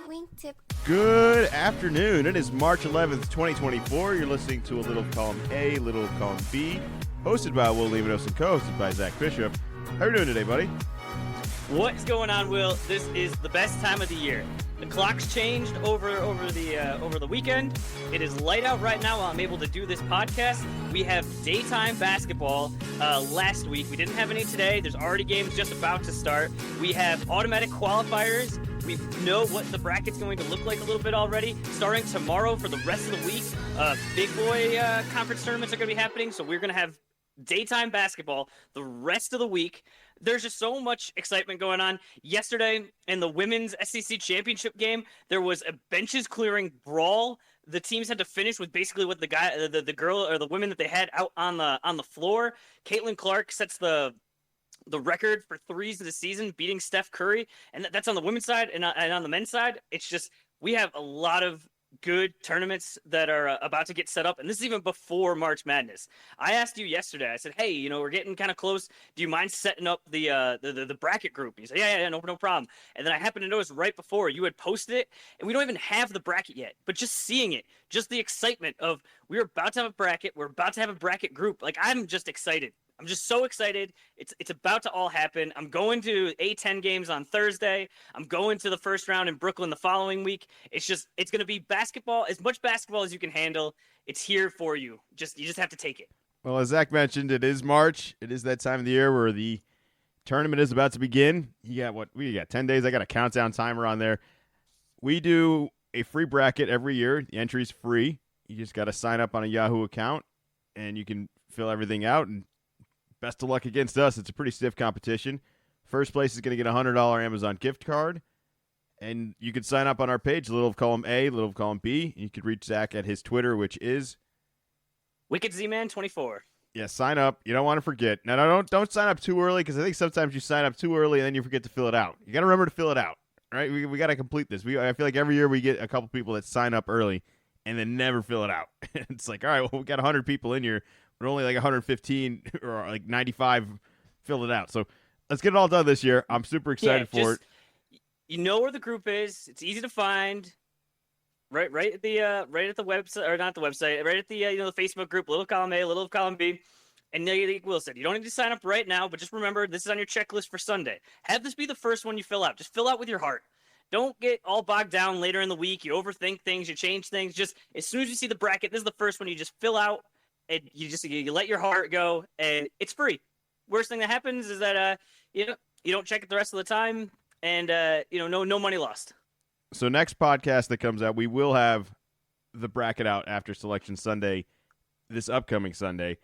Wingtip. Good afternoon. It is March 11th, 2024. You're listening to a little of column A, little of column B, hosted by Will Levinos and co-hosted by Zach Bishop. How are you doing today, buddy? What is going on, Will? This is the best time of the year. The clock's changed over the weekend. It is light out right now while I'm able to do this podcast. We have daytime basketball last week. We didn't have any today. There's already games just about to start. We have automatic qualifiers. We know what the bracket's going to look like a little bit already. Starting tomorrow for the rest of the week, big boy conference tournaments are going to be happening. So we're going to have daytime basketball the rest of the week. There's just so much excitement going on. Yesterday in the women's SEC championship game, there was a benches clearing brawl. The teams had to finish with basically what the girl or the women that they had out on the floor. Caitlin Clark sets the record for threes of the season, beating Steph Curry, and that's on the women's side. And on the men's side, it's just we have a lot of good tournaments that are about to get set up, and this is even before March Madness. I asked you yesterday. I said, "Hey, we're getting kind of close. Do you mind setting up the bracket group?" And you said, "Yeah, no problem." And then I happened to notice right before you had posted it, and we don't even have the bracket yet. But just seeing it, just the excitement of we're about to have a bracket. We're about to have a bracket group. Like, I'm just excited. I'm just so excited. It's about to all happen. I'm going to A10 games on Thursday. I'm going to the first round in Brooklyn the following week. It's going to be basketball, as much basketball as you can handle. It's here for you. You just have to take it. Well, as Zach mentioned, it is March. It is that time of the year where the tournament is about to begin. We got 10 days. I got a countdown timer on there. We do a free bracket every year. The entry's free. You just got to sign up on a Yahoo account, and you can fill everything out, and best of luck against us. It's a pretty stiff competition. First place is going to get a $100 Amazon gift card. And you can sign up on our page, little of column A, little of column B. You can reach Zach at his Twitter, which is WickedZman24. Yeah, sign up. You don't want to forget. Now, don't sign up too early, because I think sometimes you sign up too early and then you forget to fill it out. You got to remember to fill it out. All right? We got to complete this. I feel like every year we get a couple people that sign up early and then never fill it out. It's like, all right, well, we got 100 people in here. We're only like 115 or like 95 filled it out. So let's get it all done this year. I'm super excited for it. You know where the group is. It's easy to find. Right at the website, or not the website. Right at the the Facebook group. Little column A, little column B. And like Will said, you don't need to sign up right now, but just remember this is on your checklist for Sunday. Have this be the first one you fill out. Just fill out with your heart. Don't get all bogged down later in the week. You overthink things. You change things. Just as soon as you see the bracket, this is the first one you just fill out. And you let your heart go, and it's free. Worst thing that happens is that you don't check it the rest of the time, and no money lost. So next podcast that comes out, we will have the bracket out after Selection Sunday, this upcoming Sunday,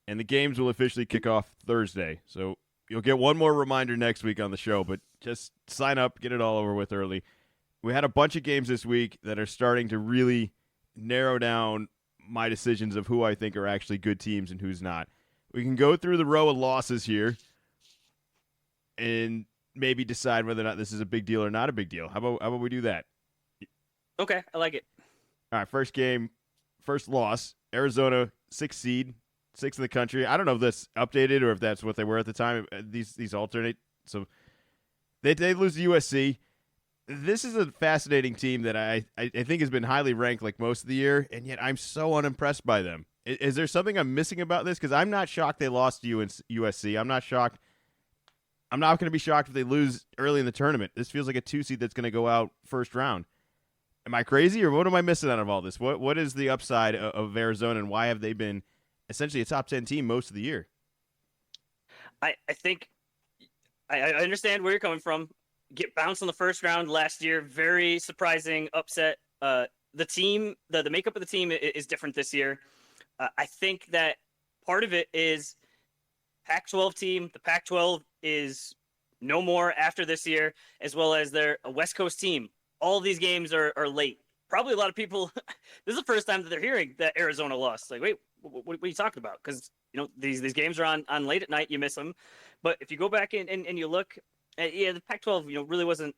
and the games will officially kick off Thursday. So you'll get one more reminder next week on the show, but just sign up, get it all over with early. We had a bunch of games this week that are starting to really narrow down my decisions of who I think are actually good teams and who's not. We can go through the row of losses here and maybe decide whether or not this is a big deal or not a big deal. How about we do that? Okay, I like it. All right, first game, first loss. Arizona, 6th seed, 6th in the country. I don't know if that's updated or if that's what they were at the time. These alternate. So they lose to USC. This is a fascinating team that I think has been highly ranked like most of the year, and yet I'm so unimpressed by them. Is there something I'm missing about this? Because I'm not shocked they lost to USC. I'm not shocked. I'm not going to be shocked if they lose early in the tournament. This feels like a 2 seed that's going to go out first round. Am I crazy, or what am I missing out of all this? What is the upside of Arizona, and why have they been essentially a top 10 team most of the year? I think I understand where you're coming from. Get bounced in the first round last year. Very surprising upset. The team, the makeup of the team is different this year. I think that part of it is Pac-12 team. The Pac-12 is no more after this year, as well as they're a West Coast team. All of these games are late. Probably a lot of people, this is the first time that they're hearing that Arizona lost. Like, wait, what are you talking about? Because, these games are on late at night. You miss them. But if you go back and you look, the Pac-12, really wasn't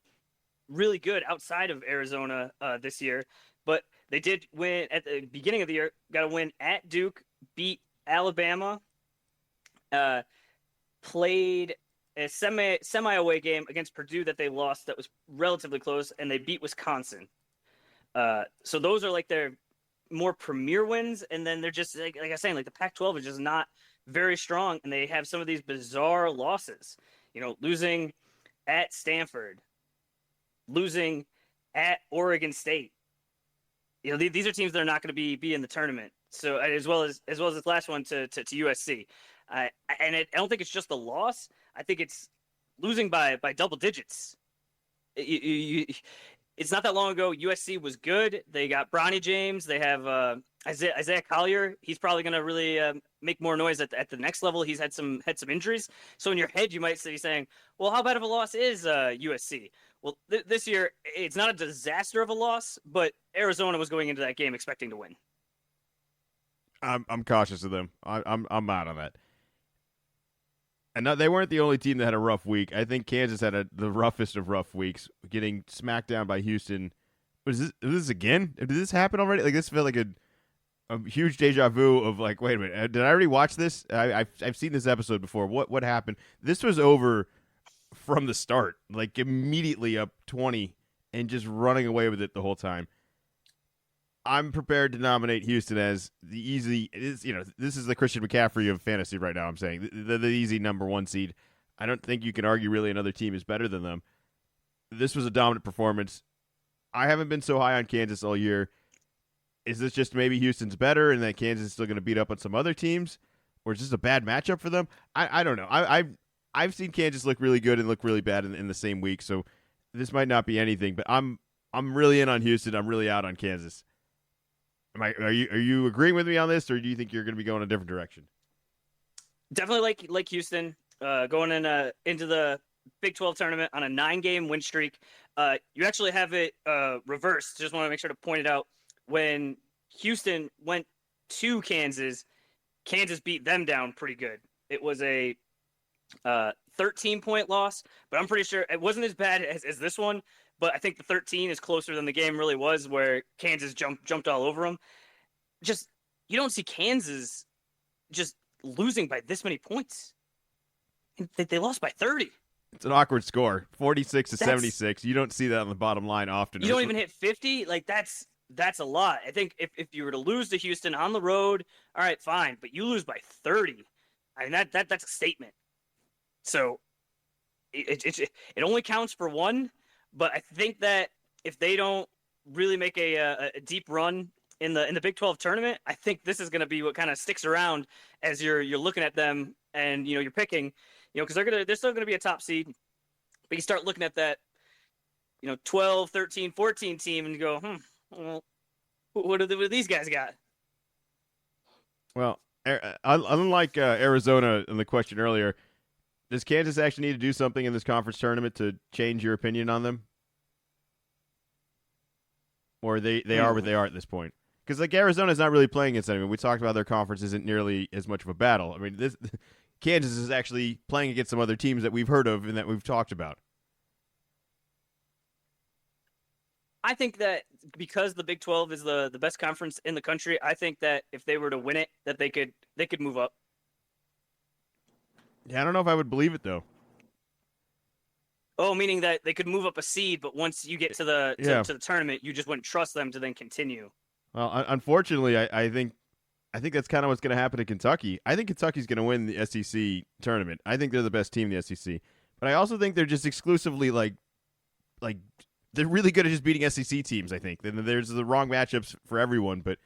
really good outside of Arizona this year. But they did win at the beginning of the year. Got a win at Duke, beat Alabama, played a semi away game against Purdue that they lost that was relatively close, and they beat Wisconsin. So those are like their more premier wins, and then they're just like I was saying, like the Pac-12 is just not very strong, and they have some of these bizarre losses. Losing at Stanford, losing at Oregon State. These are teams that are not going to be in the tournament. So as well as this last one to USC. And I don't think it's just the loss. I think it's losing by double digits. It's not that long ago. USC was good. They got Bronny James. They have Isaiah Collier. He's probably going to really make more noise at the next level. He's had some injuries. So in your head, you might be saying, well, how bad of a loss is USC? Well, this year, it's not a disaster of a loss, but Arizona was going into that game expecting to win. I'm cautious of them. I'm out on that. And they weren't the only team that had a rough week. I think Kansas had the roughest of rough weeks, getting smacked down by Houston. Was this again? Did this happen already? Like, this felt like a huge deja vu of like, wait a minute, did I already watch this? I've seen this episode before. What happened? This was over from the start, like immediately up 20 and just running away with it the whole time. I'm prepared to nominate Houston as the easy. This is the Christian McCaffrey of fantasy right now. I'm saying the easy number 1 seed. I don't think you can argue really another team is better than them. This was a dominant performance. I haven't been so high on Kansas all year. Is this just maybe Houston's better and that Kansas is still going to beat up on some other teams, or is this a bad matchup for them? I don't know. I've seen Kansas look really good and look really bad in the same week, so this might not be anything. But I'm really in on Houston. I'm really out on Kansas. Are you agreeing with me on this, or do you think you're going to be going a different direction? Definitely like Houston, going into the Big 12 tournament on a 9-game win streak. You actually have it reversed. Just want to make sure to point it out. When Houston went to Kansas beat them down pretty good. It was a 13-point loss, but I'm pretty sure it wasn't as bad as this one. But I think the 13 is closer than the game really was, where Kansas jumped all over them. Just, you don't see Kansas just losing by this many points. They lost by 30. It's an awkward score, 46 to 76. You don't see that on the bottom line often. You don't even hit 50. Like, that's a lot. I think if you were to lose to Houston on the road, all right, fine. But you lose by 30. I mean, that's a statement. So it only counts for one. But I think that if they don't really make a deep run in the Big 12 tournament, I think this is going to be what kind of sticks around as you're looking at them and you're picking, because they're still going to be a top seed. But you start looking at that 12, 13, 14 team and you go, well, what do these guys got? Well, unlike Arizona in the question earlier, does Kansas actually need to do something in this conference tournament to change your opinion on them? Or they are what they are at this point? Because like Arizona's not really playing against anyone. We talked about their conference isn't nearly as much of a battle. I mean, Kansas is actually playing against some other teams that we've heard of and that we've talked about. I think that because the Big 12 is the best conference in the country, I think that if they were to win it, that they could move up. Yeah, I don't know if I would believe it though. Oh, meaning that they could move up a seed, but once you get to the tournament, you just wouldn't trust them to then continue. Well, unfortunately, I think that's kind of what's going to happen to Kentucky. I think Kentucky's going to win the SEC tournament. I think they're the best team in the SEC, but I also think they're just exclusively like they're really good at just beating SEC teams. I think there's the wrong matchups for everyone, but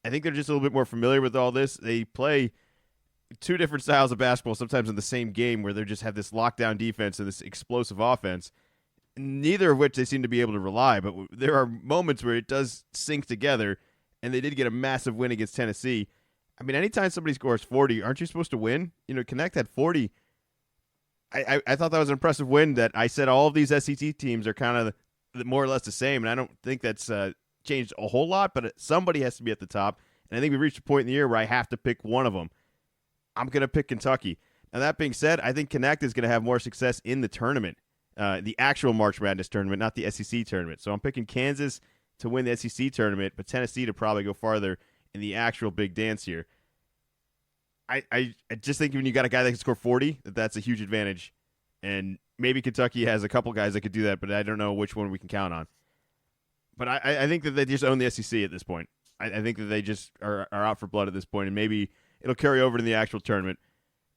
I think they're just a little bit more familiar with all this. They play two different styles of basketball sometimes in the same game where they just have this lockdown defense and this explosive offense, neither of which they seem to be able to rely. But there are moments where it does sync together, and they did get a massive win against Tennessee. I mean, anytime somebody scores 40, aren't you supposed to win? Connect had 40. I thought that was an impressive win that I said all of these SEC teams are kind of more or less the same, and I don't think that's changed a whole lot, but somebody has to be at the top. And I think we've reached a point in the year where I have to pick one of them. I'm going to pick Kentucky. Now, that being said, I think Connect is going to have more success in the tournament, the actual March Madness tournament, not the SEC tournament. So I'm picking Kansas to win the SEC tournament, but Tennessee to probably go farther in the actual big dance here. I just think when you got a guy that can score 40, that's a huge advantage. and maybe Kentucky has a couple guys that could do that, but I don't know which one we can count on. But I think that they just own the SEC at this point. I think that they just are out for blood at this point, and maybe it'll carry over to the actual tournament.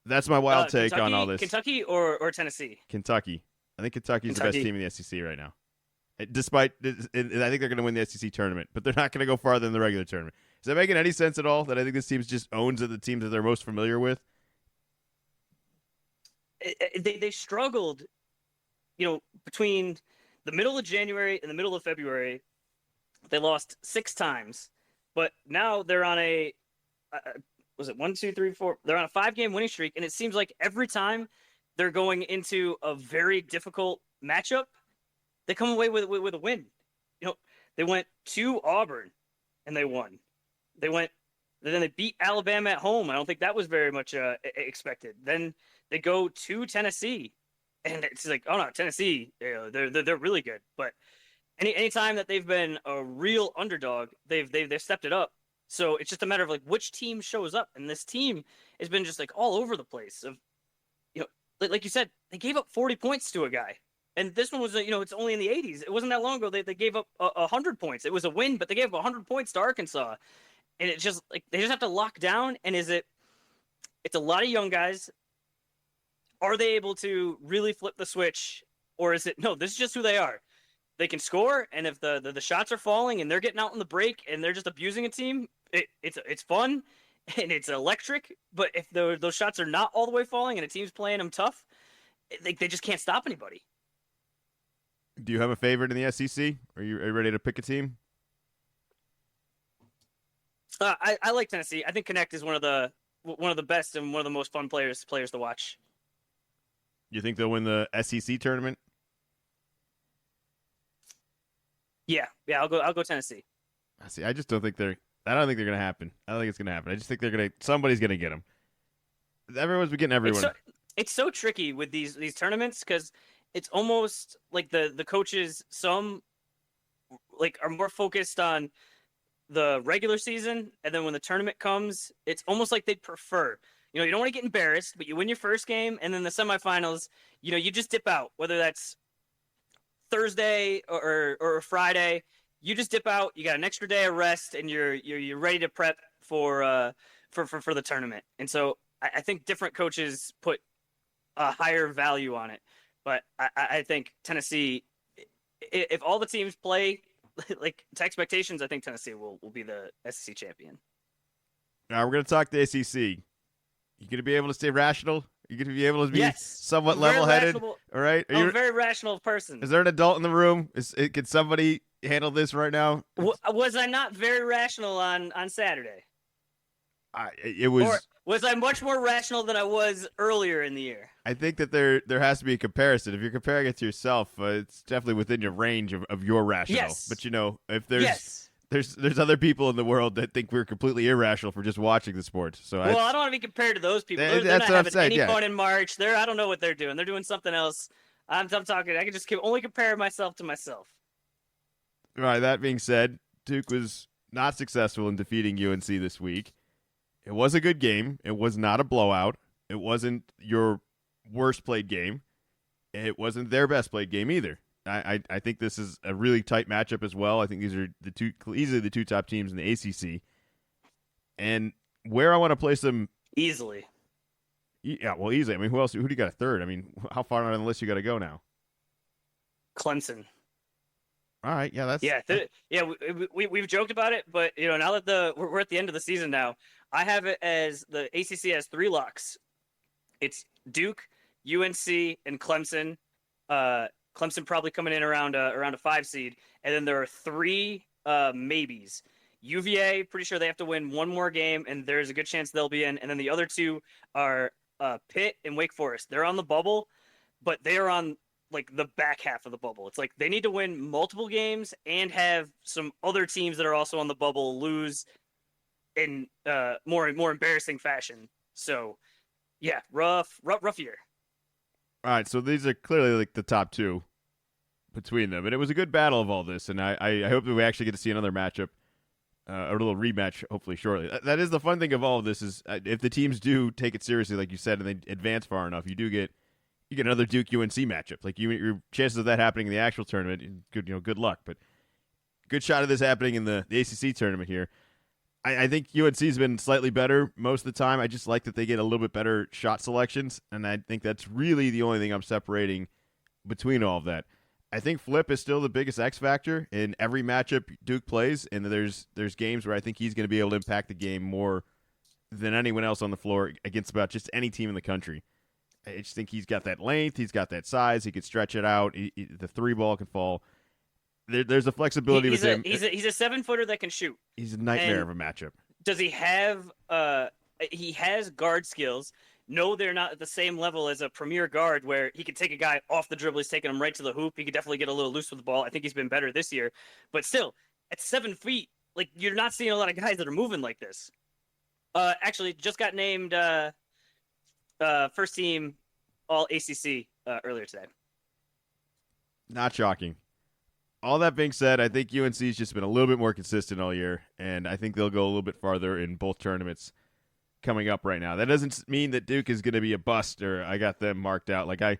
That's my wild take on all this. Kentucky or Tennessee? Kentucky. I think Kentucky's the best team in the SEC right now. Despite, I think they're going to win the SEC tournament, but they're not going to go farther than the regular tournament. Is that making any sense at all? That I think this team just owns the teams that they're most familiar with. They struggled, between the middle of January and the middle of February. They lost 6 times, but now they're on a was it 1, 2, 3, 4? They're on a 5-game winning streak, and it seems like every time they're going into a very difficult matchup, they come away with a win. They went to Auburn and they won. Then they beat Alabama at home. I don't think that was very much expected. Then they go to Tennessee, and it's like, oh no, Tennessee, they're really good. But anytime that they've been a real underdog, they've stepped it up. So it's just a matter of like which team shows up, and this team has been just like all over the place. Like you said, they gave up 40 points to a guy. And this one was, it's only in the 80s. It wasn't that long ago. They gave up 100 points. It was a win, but they gave up 100 points to Arkansas. And it's just like they just have to lock down. And it's a lot of young guys. Are they able to really flip the switch? Or is it, no, this is just who they are. They can score. And if the shots are falling and they're getting out on the break and they're just abusing a team, it's fun and it's electric. But if those shots are not all the way falling and a team's playing them tough, they just can't stop anybody. Do you have a favorite in the SEC? Are you ready to pick a team? I like Tennessee. I think Connect is one of the best and one of the most fun players to watch. You think they'll win the SEC tournament? Yeah, I'll go Tennessee. I just don't think I don't think they're gonna happen. I don't think it's gonna happen. I just think somebody's gonna get them. Everyone's getting everyone. It's so tricky with these tournaments because it's almost like the coaches, some like are more focused on the regular season, and then when the tournament comes, it's almost like they'd prefer. You don't want to get embarrassed, but you win your first game, and then the semifinals, you just dip out. Whether that's Thursday or Friday, you just dip out. You got an extra day of rest, and you're ready to prep for the tournament. And so I think different coaches put a higher value on it. But I think Tennessee, if all the teams play like to expectations, I think Tennessee will be the SEC champion. Now we're going to talk the ACC. You going to be able to stay rational? You going to be able to be somewhat level-headed? All right. I'm a very rational person. Is there an adult in the room? Can somebody handle this right now? Was I not very rational on Saturday? It was. Or was I much more rational than I was earlier in the year? I think that there has to be a comparison. If you're comparing it to yourself, it's definitely within your range of your rational. Yes. But if there's other people in the world that think we're completely irrational for just watching the sport. So I don't want to be compared to those people. They're that's not what having I'm saying. Any fun in March. I don't know what they're doing. They're doing something else. I'm talking. I can just only compare myself to myself. All right. That being said, Duke was not successful in defeating UNC this week. It was a good game. It was not a blowout. It wasn't your worst played game. It wasn't their best played game either. I think this is a really tight matchup as well. I think these are easily the two top teams in the ACC. And where I want to place them easily. Yeah, well, easily. I mean, who do you got a third? I mean, how far on the list you got to go now? Clemson. All right, yeah, we've joked about it, but now that we're at the end of the season now, I have it as the ACC has 3 locks. It's Duke, UNC, and Clemson. Clemson probably coming in around a 5 seed, and then there are 3 maybes. UVA, pretty sure they have to win one more game, and there's a good chance they'll be in. And then the other 2 are Pitt and Wake Forest. They're on the bubble, but they are on like the back half of the bubble. It's like they need to win multiple games and have some other teams that are also on the bubble lose in more embarrassing fashion. So, yeah, rough year. All right, so these are clearly like the top 2 between them, and it was a good battle of all this. And I hope that we actually get to see another matchup, a little rematch, hopefully shortly. That is the fun thing of all of this is if the teams do take it seriously, like you said, and they advance far enough, you do get you get another Duke UNC matchup. Like your chances of that happening in the actual tournament, good luck. But good shot of this happening in the ACC tournament here. I think UNC's been slightly better most of the time. I just like that they get a little bit better shot selections, and I think that's really the only thing I'm separating between all of that. I think Flip is still the biggest X factor in every matchup Duke plays, and there's games where I think he's going to be able to impact the game more than anyone else on the floor against about just any team in the country. I just think he's got that length, he's got that size, he can stretch it out, the three ball can fall. There's a flexibility with him. He's a 7-footer that can shoot. He's a nightmare of a matchup. Does he have? He has guard skills. No, they're not at the same level as a premier guard where he can take a guy off the dribble. He's taking him right to the hoop. He could definitely get a little loose with the ball. I think he's been better this year. But still, at 7 feet, like you're not seeing a lot of guys that are moving like this. Actually, just got named first team All ACC earlier today. Not shocking. All that being said, I think UNC's just been a little bit more consistent all year, and I think they'll go a little bit farther in both tournaments coming up right now. That doesn't mean that Duke is going to be a bust or I got them marked out. Like I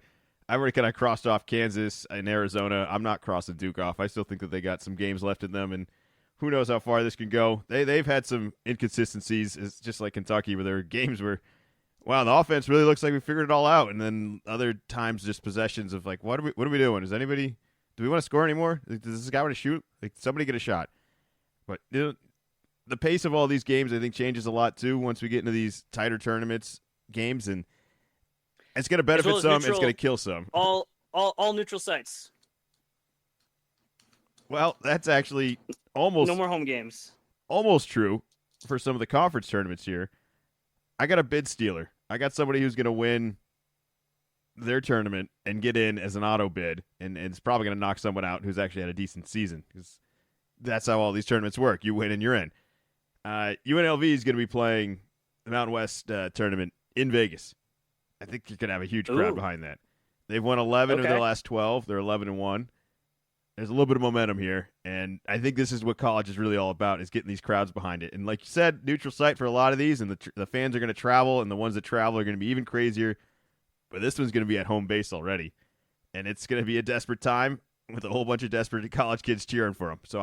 already kind of crossed off Kansas and Arizona. I'm not crossing Duke off. I still think that they got some games left in them, and who knows how far this can go. They've had some inconsistencies. It's just like Kentucky where there are games where, wow, the offense really looks like we figured it all out, and then other times just possessions of like, what are we doing? Do we want to score anymore? Does this guy want to shoot? Like somebody get a shot. But the pace of all these games, I think, changes a lot too once we get into these tighter tournaments games, and it's going to benefit some. It's going to kill some. All neutral sites. Well, that's actually almost no more home games. Almost true for some of the conference tournaments here. I got a bid stealer. I got somebody who's going to win their tournament and get in as an auto bid, and it's probably going to knock someone out who's actually had a decent season, because that's how all these tournaments work. You win and you're in. UNLV is going to be playing the Mountain West tournament in Vegas. I think you're going to have a huge crowd behind that. They've won 11 of their last 12. They're 11-1. There's a little bit of momentum here, and I think this is what college is really all about, is getting these crowds behind it. And like you said, neutral site for a lot of these, and the fans are going to travel, and the ones that travel are going to be even crazier. But this one's going to be at home base already, and it's going to be a desperate time with a whole bunch of desperate college kids cheering for them. So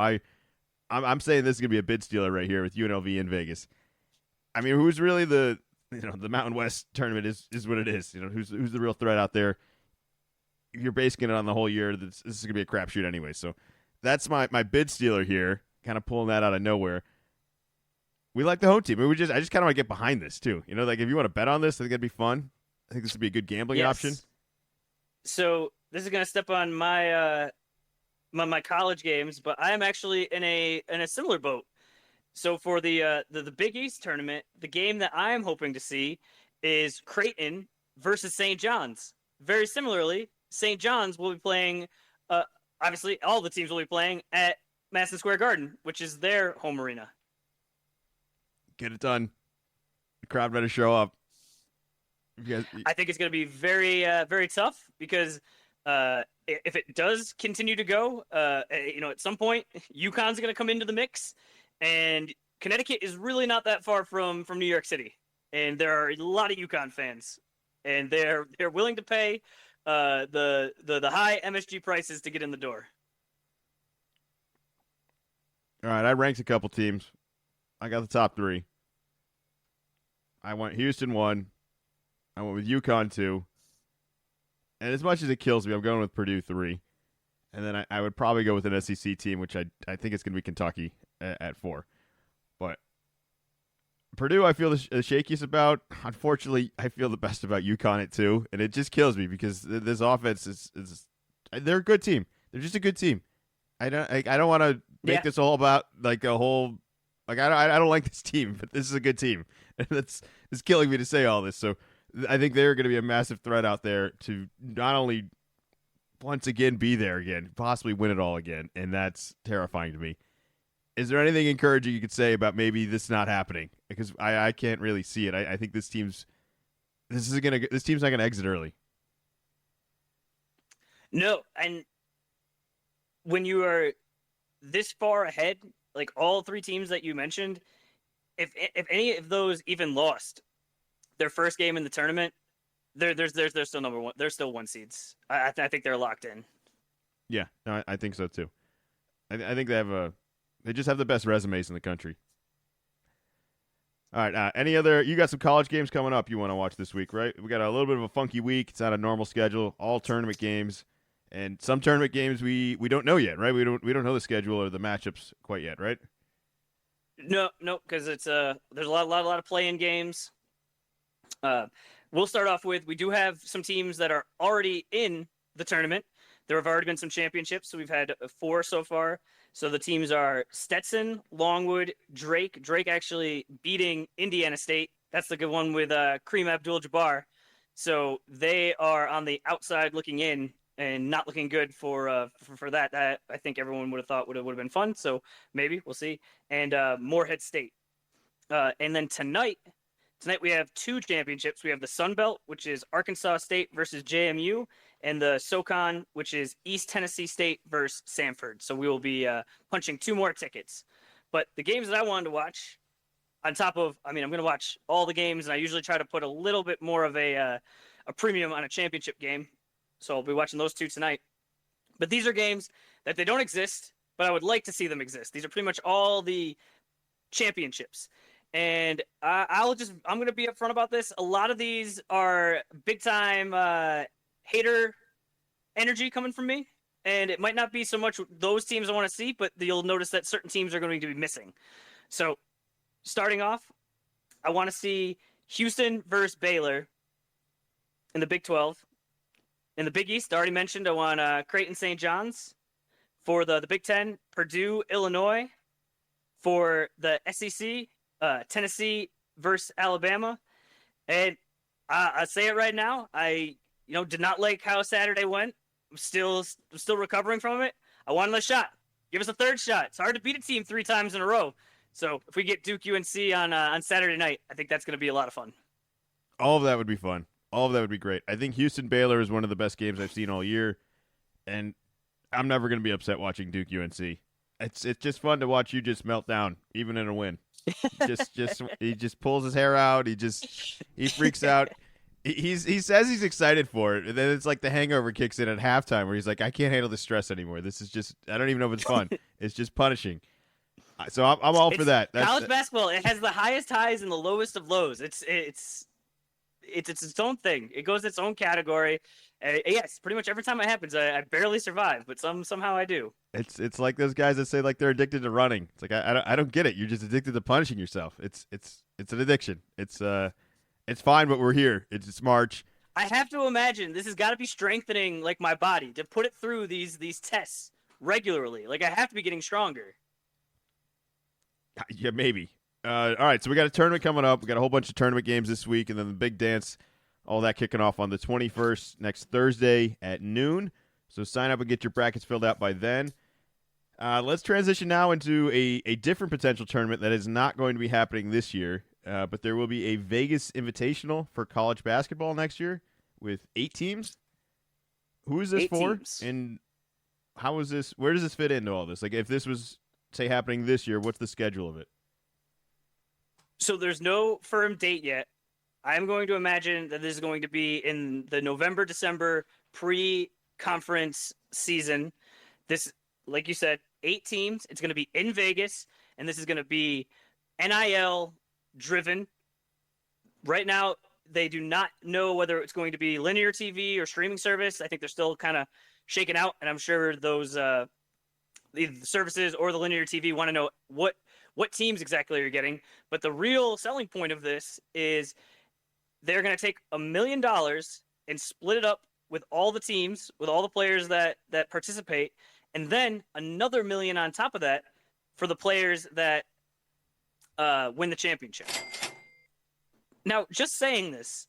I'm saying this is going to be a bid stealer right here with UNLV in Vegas. I mean, who's really the Mountain West tournament is what it is. Who's the real threat out there? If you're basing it on the whole year, this is going to be a crapshoot anyway. So that's my bid stealer here, kind of pulling that out of nowhere. We like the home team. I just kind of want to get behind this too. Like if you want to bet on this, I think it'd be fun. I think this would be a good gambling option. So this is going to step on my my college games, but I am actually in a similar boat. So for the Big East tournament, the game that I am hoping to see is Creighton versus St. John's. Very similarly, St. John's will be playing. Obviously, all the teams will be playing at Madison Square Garden, which is their home arena. Get it done. The crowd better show up. I think it's going to be very, very tough because if it does continue to go, at some point, UConn's going to come into the mix, and Connecticut is really not that far from New York City, and there are a lot of UConn fans, and they're willing to pay the high MSG prices to get in the door. All right, I ranked a couple teams. I got the top three. I went Houston 1. I went with UConn 2. And as much as it kills me, I'm going with Purdue 3. And then I would probably go with an SEC team, which I think it's going to be Kentucky at 4. But Purdue, I feel the shakiest about. Unfortunately, I feel the best about UConn at 2. And it just kills me because this offense is they're a good team. They're just a good team. I don't want to make this all about like a whole like I don't like this team, but this is a good team. And it's killing me to say all this. So I think they're going to be a massive threat out there to not only once again be there again, possibly win it all again, and that's terrifying to me. Is there anything encouraging you could say about maybe this not happening? Because I can't really see it. I think this team's not going to exit early. No, and when you are this far ahead, like all three teams that you mentioned, if any of those even lost their first game in the tournament, They're still number one. They're still one seeds. I think they're locked in. Yeah, no, I think so too. I think they just have the best resumes in the country. All right, any other? You got some college games coming up you want to watch this week, right? We got a little bit of a funky week. It's not a normal schedule. All tournament games, and some tournament games we don't know yet, right? We don't know the schedule or the matchups quite yet, right? No, because it's there's a lot of play-in games. We'll start off with, we do have some teams that are already in the tournament. There have already been some championships, so we've had 4 so far. So the teams are Stetson, Longwood, Drake. Drake actually beating Indiana State. That's the good one with Kareem Abdul-Jabbar. So they are on the outside looking in and not looking good for that. I think everyone would have thought would have been fun. So maybe we'll see. And Morehead State. And then tonight we have 2 championships. We have the Sun Belt, which is Arkansas State versus JMU, and the SoCon, which is East Tennessee State versus Samford. So we will be punching 2 more tickets. But the games that I wanted to watch, on top of, I'm going to watch all the games, and I usually try to put a little bit more of a premium on a championship game. So I'll be watching those 2 tonight. But these are games that they don't exist, but I would like to see them exist. These are pretty much all the championships. And I'm going to be upfront about this. A lot of these are big time hater energy coming from me. And it might not be so much those teams I want to see, but you'll notice that certain teams are going to be missing. So starting off, I want to see Houston versus Baylor in the Big 12. In the Big East, I already mentioned I want Creighton St. John's. For the Big 10, Purdue, Illinois. For the SEC, Tennessee versus Alabama. And I say it right now, I did not like how Saturday went. I'm still recovering from it. I want another shot. Give us a third shot. It's hard to beat a team 3 times in a row. So if we get Duke UNC on Saturday night, I think that's going to be a lot of fun. All of that would be fun. All of that would be great. I think Houston Baylor is one of the best games I've seen all year, and I'm never going to be upset watching Duke UNC. It's just fun to watch you just melt down, even in a win. He just pulls his hair out. He freaks out. He says he's excited for it, and then it's like the hangover kicks in at halftime, where he's like, I can't handle the stress anymore. This is just, I don't even know if it's fun. It's just punishing. So I'm all for that. College basketball, it has the highest highs and the lowest of lows. It's its own thing. It goes its own category. Yes, pretty much every time it happens, I barely survive, but somehow I do. It's like those guys that say like they're addicted to running. It's like I don't get it. You're just addicted to punishing yourself. It's an addiction. It's fine, but we're here. It's March. I have to imagine this has got to be strengthening like my body to put it through these tests regularly. Like I have to be getting stronger. Yeah, maybe. All right, so we got a tournament coming up. We got a whole bunch of tournament games this week, and then the big dance, all that kicking off on the 21st, next Thursday at noon. So sign up and get your brackets filled out by then. Let's transition now into a different potential tournament that is not going to be happening this year, but there will be a Vegas Invitational for college basketball next year with 8 teams. Who is this 8 for? teams. And how is this? Where does this fit into all this? Like, if this was, say, happening this year, what's the schedule of it? So there's no firm date yet. I'm going to imagine that this is going to be in the November-December pre-conference season. This, like you said, 8 teams. It's going to be in Vegas, and this is going to be NIL-driven. Right now, they do not know whether it's going to be linear TV or streaming service. I think they're still kind of shaking out, and I'm sure those the services or the linear TV want to know what teams exactly you're getting. But the real selling point of this is they're going to take $1 million and split it up with all the teams, with all the players that participate, and then another $1 million on top of that for the players that win the championship. Now, just saying this,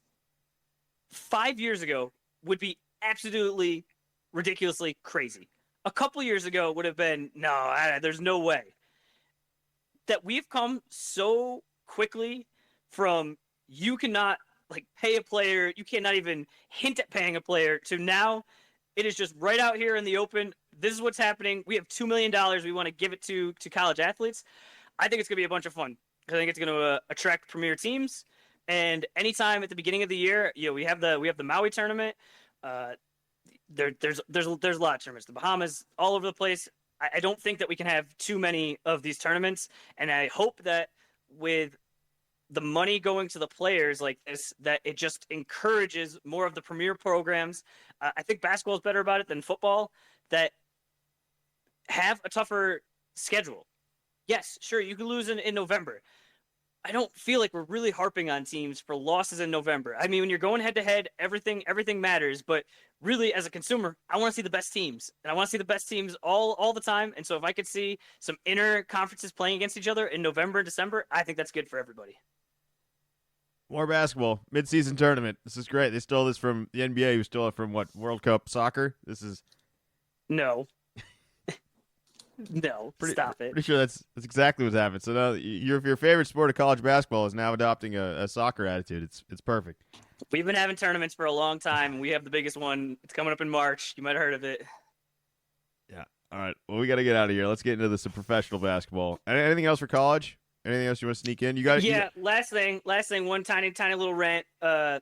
5 years ago would be absolutely ridiculously crazy. A couple years ago would have been, there's no way. That we've come so quickly from you cannot pay a player, you cannot even hint at paying a player, to now it is just right out here in the open. This is what's happening. We have $2 million. We want to give it to college athletes. I think it's going to be a bunch of fun. I think it's going to attract premier teams. And anytime at the beginning of the year, we have the Maui tournament. There's a lot of tournaments. The Bahamas, all over the place. I don't think that we can have too many of these tournaments, and I hope that with the money going to the players like this, that it just encourages more of the premier programs. I think basketball is better about it than football, that have a tougher schedule. Yes, sure, you can lose in November. I don't feel like we're really harping on teams for losses in November. I mean, when you're going head to head, everything matters. But really, as a consumer, I want to see the best teams, and I want to see the best teams all the time. And so, if I could see some inter conferences playing against each other in November and December, I think that's good for everybody. More basketball, mid-season tournament. This is great. They stole this from the NBA, who stole it from what, World Cup soccer? This is no. No, stop it. Pretty sure that's exactly what's happened. So now your favorite sport of college basketball is now adopting a soccer attitude. It's perfect. We've been having tournaments for a long time, and we have the biggest one. It's coming up in March. You might have heard of it. Yeah. All right. Well, we got to get out of here. Let's get into some professional basketball. Anything else for college? Anything else you want to sneak in? You got Yeah. Last thing. One tiny little rant. The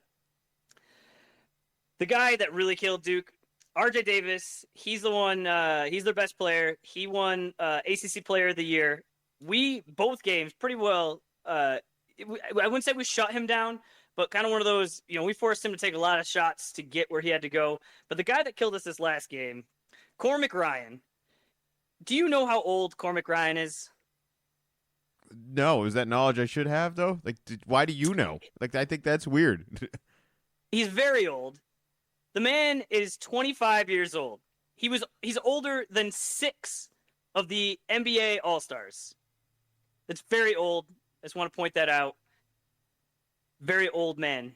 guy that really killed Duke, RJ Davis, he's the one. He's their best player. He won ACC Player of the Year. We both games pretty well. I wouldn't say we shut him down, but kind of one of those. We forced him to take a lot of shots to get where he had to go. But the guy that killed us this last game, Cormac Ryan. Do you know how old Cormac Ryan is? No, is that knowledge I should have though? Like, why do you know? Like, I think that's weird. He's very old. The man is 25 years old. He's older than 6 of the NBA All-Stars. That's very old. I just want to point that out. Very old man.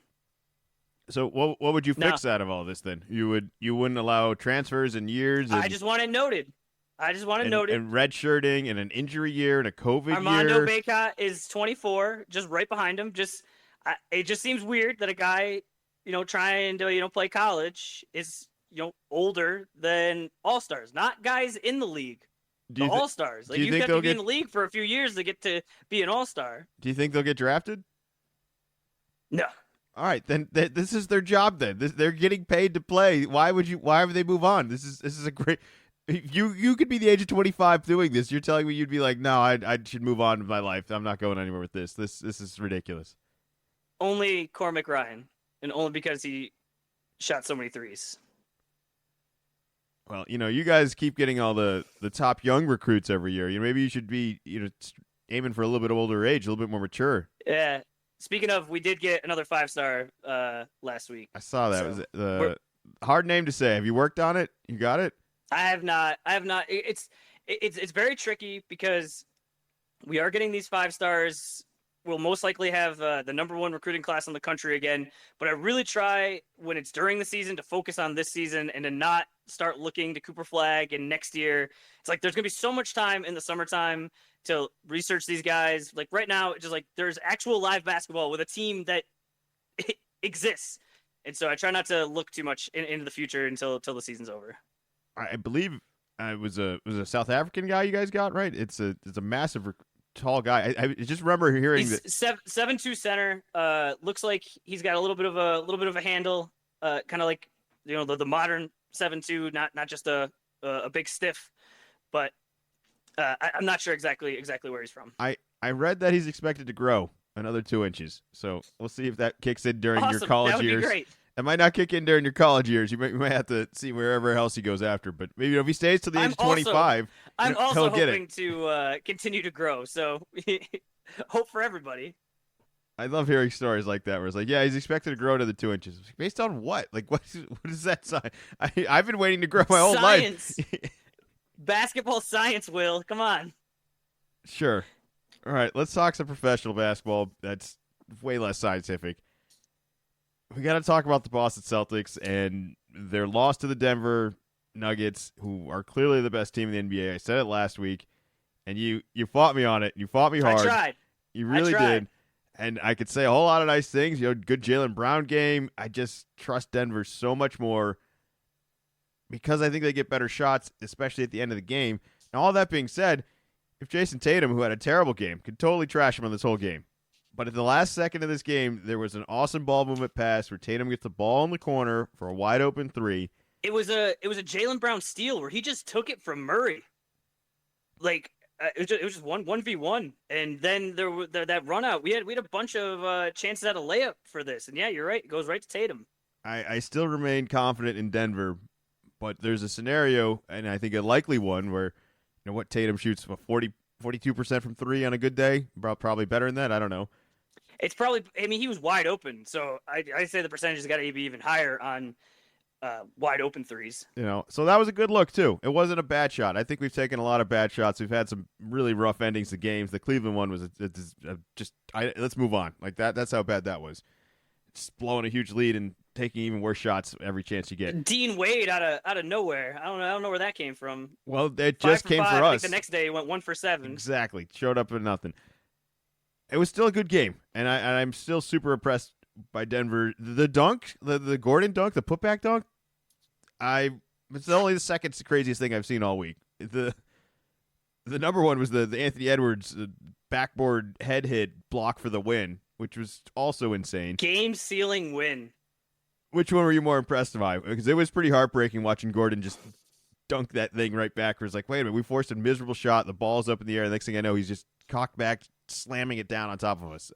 So what would you fix out of all this then? You wouldn't allow transfers and years. And, I just want it noted. And redshirting and an injury year and a COVID year. Armando Bacot is 24, just right behind him. It just seems weird that a guy, trying to, play college is, older than all-stars, not guys in the league. All-stars. Like, you have to be in the league for a few years to get to be an all-star. Do you think they'll get drafted? No. All right, then this is their job then. They're getting paid to play. Why would they move on? This is a great. You could be the age of 25 doing this. You're telling me you'd be like, no, I should move on with my life. I'm not going anywhere with this. This is ridiculous. Only Cormac Ryan, and only because he shot so many threes. Well, you guys keep getting all the top young recruits every year. Maybe you should be aiming for a little bit older age, a little bit more mature. Yeah. Speaking of, we did get another 5-star last week. I saw that. So, was it hard name to say. Have you worked on it? You got it? I have not. It's very tricky because we are getting these 5 stars. We'll most likely have the number 1 recruiting class in the country again. But I really try when it's during the season to focus on this season and to not start looking to Cooper Flag and next year. It's like there's going to be so much time in the summertime to research these guys. Like right now, it's just like there's actual live basketball with a team that exists. And so I try not to look too much into the future until the season's over. I believe it was a South African guy you guys got, right? It's a massive tall guy. I just remember hearing that 7'2" center. Looks like he's got a little bit of a handle. Kind of like the modern 7'2", not just a big stiff. But I'm not sure exactly where he's from. I read that he's expected to grow another 2 inches. So we'll see if that kicks in during your Awesome. college That would years. be great. It might not kick in during your college years. You might have to see wherever else he goes after. But maybe if he stays to the age of 25, I'm also he'll get hoping it. to continue to grow. So hope for everybody. I love hearing stories like that where it's like, yeah, he's expected to grow another 2 inches. Based on what? Like, what is that sign? I've been waiting to grow my whole Science. life. Basketball science, Will. Come on. Sure. All right, let's talk some professional basketball. That's way less scientific. We got to talk about the Boston Celtics and their loss to the Denver Nuggets, who are clearly the best team in the NBA. I said it last week, and you fought me on it. You fought me hard. I tried. You really did. And I could say a whole lot of nice things. Good Jaylen Brown game. I just trust Denver so much more because I think they get better shots, especially at the end of the game. And all that being said, if Jason Tatum, who had a terrible game, could totally trash him on this whole game. But at the last second of this game, there was an awesome ball movement pass where Tatum gets the ball in the corner for a wide open three. It was a Jaylen Brown steal where he just took it from Murray. Like it was just one v one, and then that run out. We had a bunch of chances at a layup for this, and yeah, you're right. It goes right to Tatum. I still remain confident in Denver, but there's a scenario, and I think a likely one, where Tatum shoots 42% from three on a good day, probably better than that. I don't know. It's probably. I mean, he was wide open, so I say the percentage has got to be even higher on wide open threes. So that was a good look too. It wasn't a bad shot. I think we've taken a lot of bad shots. We've had some really rough endings to games. The Cleveland one was let's move on. Like that. That's how bad that was. Just blowing a huge lead and taking even worse shots every chance you get. Dean Wade out of nowhere. I don't know where that came from. Well, it just came for us. I think the next day he went 1 for 7. Exactly. Showed up with nothing. It was still a good game, and I'm still super impressed by Denver. The dunk, the Gordon dunk, the putback dunk, it's only the second craziest thing I've seen all week. The number one was the Anthony Edwards backboard head hit block for the win, which was also insane. Game-sealing win. Which one were you more impressed by? Because it was pretty heartbreaking watching Gordon just dunk that thing right back. Where it's like, wait a minute, we forced a miserable shot. The ball's up in the air. The next thing I know, he's just cocked back, slamming it down on top of us.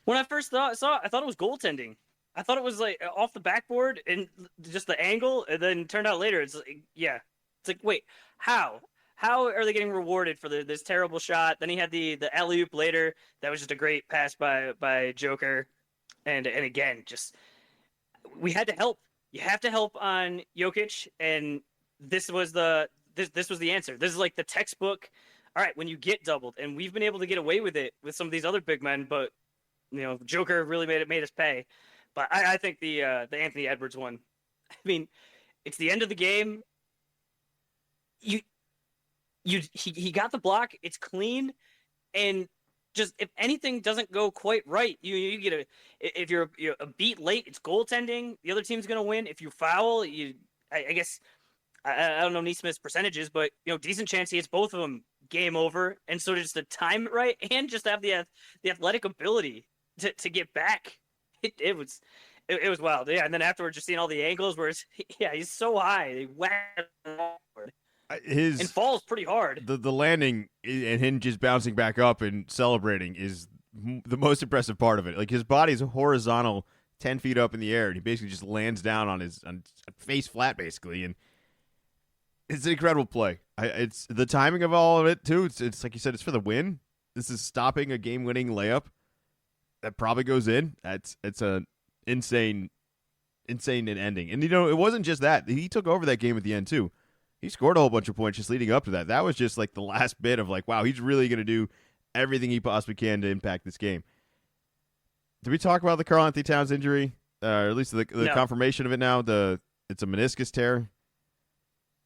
When I first saw it, I thought it was goaltending. I thought it was like off the backboard and just the angle, and then turned out later it's like, yeah. It's like, wait, how? How are they getting rewarded for this terrible shot? Then he had the alley-oop later. That was just a great pass by Joker. And again, just we had to help. You have to help on Jokic, and this was the answer. This is like the textbook. All right, when you get doubled, and we've been able to get away with it with some of these other big men, but Joker really made us pay. But I think the Anthony Edwards one. I mean, it's the end of the game. He got the block. It's clean, and just if anything doesn't go quite right, you get if you're a beat late, it's goaltending. The other team's gonna win. If you foul, I guess I don't know Neesmith's percentages, but decent chance he hits both of them. Game over. And so just to time it right and just have the athletic ability to get back. It was wild. Yeah, and then afterwards, just seeing all the angles where he's so high, they whack forward. And falls pretty hard. The landing and him just bouncing back up and celebrating is the most impressive part of it. Like his body's horizontal, 10 feet up in the air, and he basically just lands down on face flat, basically, and it's an incredible play. It's the timing of all of it too. It's like you said, it's for the win. This is stopping a game-winning layup that probably goes in. It's a insane ending. And it wasn't just that. He took over that game at the end too. He scored a whole bunch of points just leading up to that. That was just like the last bit of like, wow, he's really going to do everything he possibly can to impact this game. Did we talk about the Karl-Anthony Towns injury? Or at least the No. confirmation of it now? It's a meniscus tear.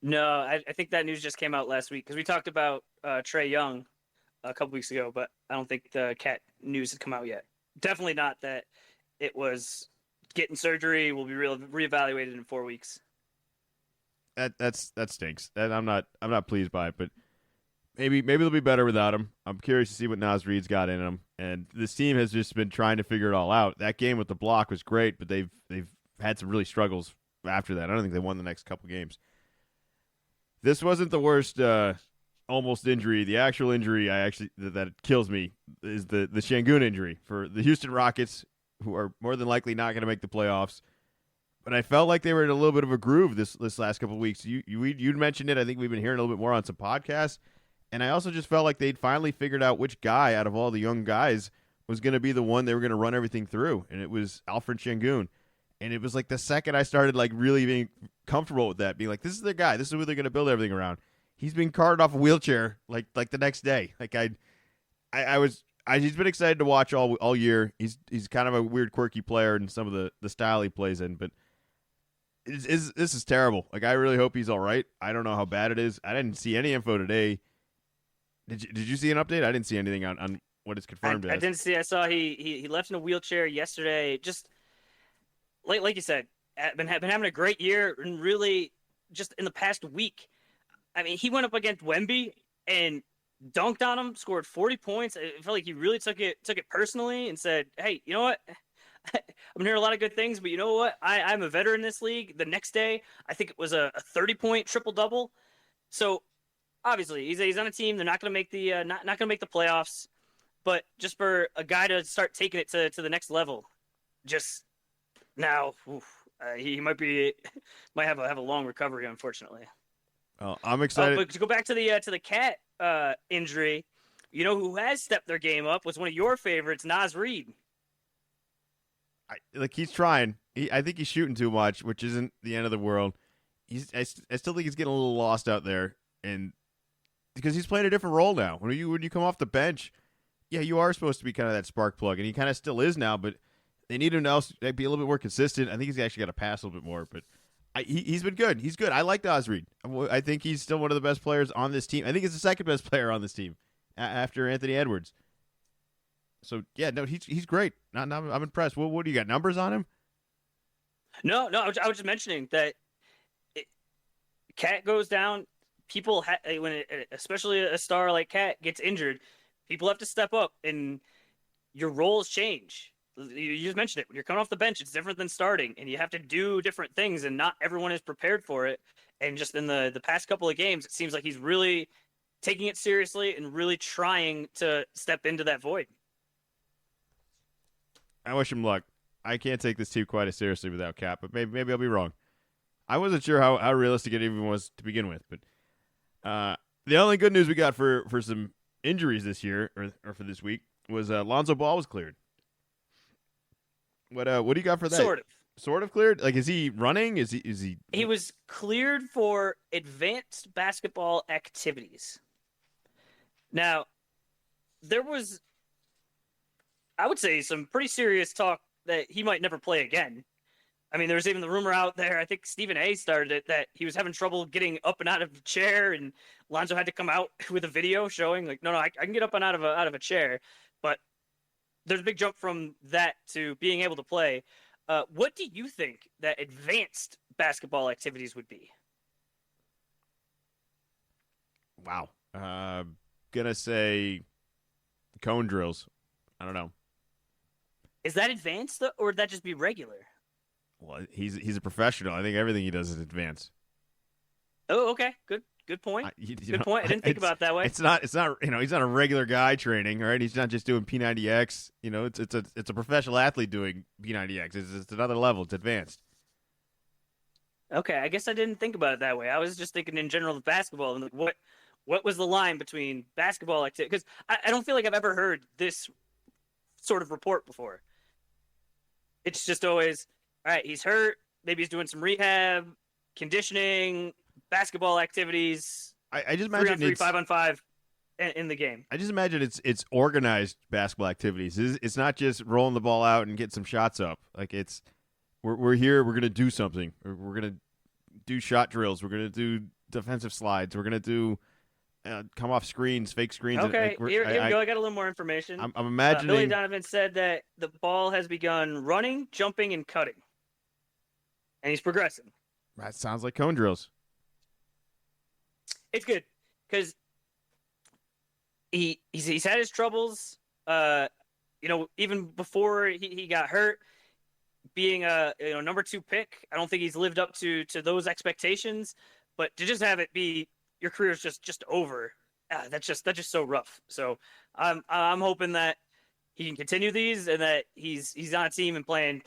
No, I think that news just came out last week because we talked about Trae Young a couple weeks ago, but I don't think the Cat news had come out yet. Definitely not that it was getting surgery, will be reevaluated in 4 weeks. That stinks. That I'm not pleased by it, but maybe they'll be better without him. I'm curious to see what Naz Reid's got in him, and this team has just been trying to figure it all out. That game with the block was great, but they've had some really struggles after that. I don't think they won the next couple games. This wasn't the worst almost injury. The actual injury that kills me is the Şengün injury for the Houston Rockets, who are more than likely not going to make the playoffs. But I felt like they were in a little bit of a groove this last couple of weeks. You'd mentioned it. I think we've been hearing a little bit more on some podcasts. And I also just felt like they'd finally figured out which guy out of all the young guys was going to be the one they were going to run everything through. And it was Alfred Şengün. And it was like the second I started like really being comfortable with that, being like, this is the guy. This is who they're going to build everything around. He's been carted off a wheelchair like the next day. Like he's been excited to watch all year. He's kind of a weird, quirky player in some of the style he plays in, but this is terrible. Like I really hope he's all right. I don't know how bad it is. I didn't see any info today. Did you see an update? I didn't see anything on what is confirmed. I didn't see. I saw he left in a wheelchair yesterday. Just like you said, been having a great year, and really just in the past week. I mean, he went up against Wemby and dunked on him, scored 40 points. I felt like he really took it personally and said, "Hey, you know what? I'm hearing a lot of good things, but you know what? I'm a veteran in this league." The next day, I think it was a 30-point triple double. So obviously, he's on a team. They're not going to make the not going to make the playoffs, but just for a guy to start taking it to the next level, just now, he might have a long recovery, unfortunately. Oh, I'm excited. But to go back to the cat injury, you know who has stepped their game up was one of your favorites, Naz Reid. He's trying. I think he's shooting too much, which isn't the end of the world. I still think he's getting a little lost out there, and because he's playing a different role now. When you come off the bench, yeah, you are supposed to be kind of that spark plug, and he kind of still is now. But they need him to be a little bit more consistent. I think he's actually got to pass a little bit more, but he's been good. He's good. I like Naz Reid. I think he's still one of the best players on this team. I think he's the second best player on this team after Anthony Edwards. So yeah, no, he's great. I'm impressed. What do you got? Numbers on him? No, I was just mentioning that Cat goes down. People especially a star like Cat gets injured, people have to step up, and your roles change. You just mentioned it. When you're coming off the bench, it's different than starting, and you have to do different things, and not everyone is prepared for it. And just in the past couple of games, it seems like he's really taking it seriously and really trying to step into that void. I wish him luck. I can't take this team quite as seriously without Cap, but maybe I'll be wrong. I wasn't sure how realistic it even was to begin with, but the only good news we got for some injuries this year or for this week was Lonzo Ball was cleared. What do you got for that? Sort of cleared? Like, is he running? Is he? He was cleared for advanced basketball activities. Now, there was, I would say, some pretty serious talk that he might never play again. I mean, there was even the rumor out there, I think Stephen A. started it, that he was having trouble getting up and out of the chair, and Lonzo had to come out with a video showing, like, no, I can get up and out of a chair. But there's a big jump from that to being able to play. What do you think that advanced basketball activities would be? Wow. Gonna say cone drills. I don't know. Is that advanced, or would that just be regular? Well, he's a professional. I think everything he does is advanced. Oh, okay. Good point. Good point. I didn't think about it that way. It's not. He's not a regular guy training, right? He's not just doing P90X. It's a professional athlete doing P90X. It's another level. It's advanced. Okay, I guess I didn't think about it that way. I was just thinking in general of basketball and like what was the line between basketball activity? Because I don't feel like I've ever heard this sort of report before. It's just always, all right, he's hurt. Maybe he's doing some rehab, conditioning, basketball activities. I just imagine 3-on-3, 5-on-5 in the game. I just imagine it's organized basketball activities. It's not just rolling the ball out and getting some shots up. Like we're here. We're gonna do something. We're gonna do shot drills. We're gonna do defensive slides. We're gonna do come off screens, fake screens. Okay, here we go. I got a little more information. I'm imagining. Billy Donovan said that the ball has begun running, jumping, and cutting, and he's progressing. That sounds like cone drills. It's good because he's had his troubles. Even before he got hurt, being a number 2 pick, I don't think he's lived up to those expectations. But to just have it be your career is just over, that's just so rough. So I'm hoping that he can continue these and that he's on a team and playing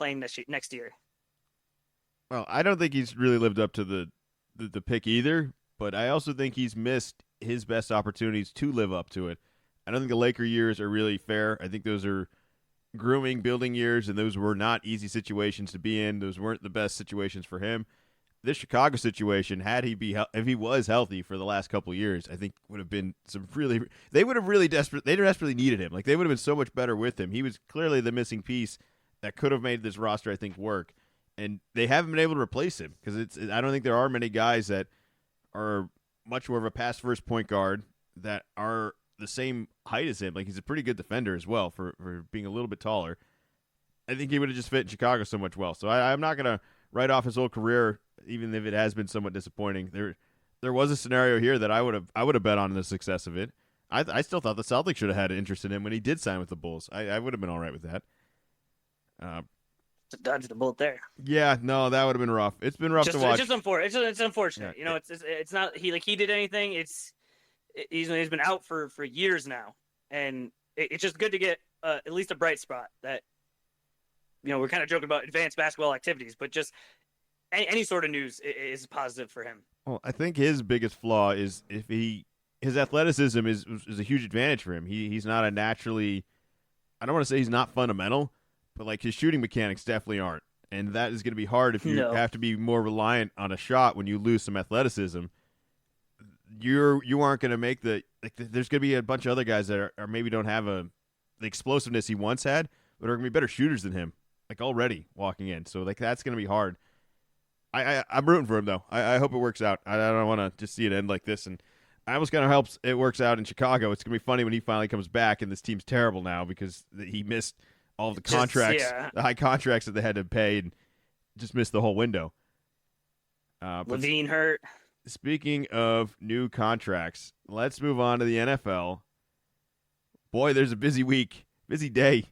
next year. Well, I don't think he's really lived up to the pick either, but I also think he's missed his best opportunities to live up to it. I don't think the Laker years are really fair. I think those are grooming, building years, and those were not easy situations to be in. Those weren't the best situations for him. This Chicago situation, if he was healthy for the last couple of years, I think would have been they desperately needed him. Like, they would have been so much better with him. He was clearly the missing piece that could have made this roster, I think, work. And they haven't been able to replace him because I don't think there are many guys that are much more of a pass-first point guard that are the same height as him. Like, he's a pretty good defender as well for being a little bit taller. I think he would have just fit in Chicago so much well. So I'm not going to write off his whole career, even if it has been somewhat disappointing. There was a scenario here that I would have bet on the success of it. I still thought the Celtics should have had interest in him when he did sign with the Bulls. I would have been all right with that. To dodge the bullet there. Yeah, no, that would have been rough. It's been rough to watch. It's just unfortunate. It's unfortunate. Yeah, It's not he did anything. He's been out for years now, and it's just good to get at least a bright spot that we're kind of joking about advanced basketball activities, but just any sort of news is positive for him. Well, I think his biggest flaw is his athleticism is a huge advantage for him. He's not a naturally, I don't want to say he's not fundamental, but like his shooting mechanics definitely aren't, and that is going to be hard if you have to be more reliant on a shot when you lose some athleticism. You aren't going to make there's going to be a bunch of other guys that are maybe don't have the explosiveness he once had, but are going to be better shooters than him, like already walking in. So like that's going to be hard. I'm rooting for him though. I hope it works out. I don't want to just see it end like this, and I almost kind of hopes it works out in Chicago. It's going to be funny when he finally comes back and this team's terrible now because he missed all of the contracts, the high contracts that they had to pay, and just missed the whole window. Levine hurt. Speaking of new contracts, let's move on to the NFL. Boy, there's a busy week, busy day.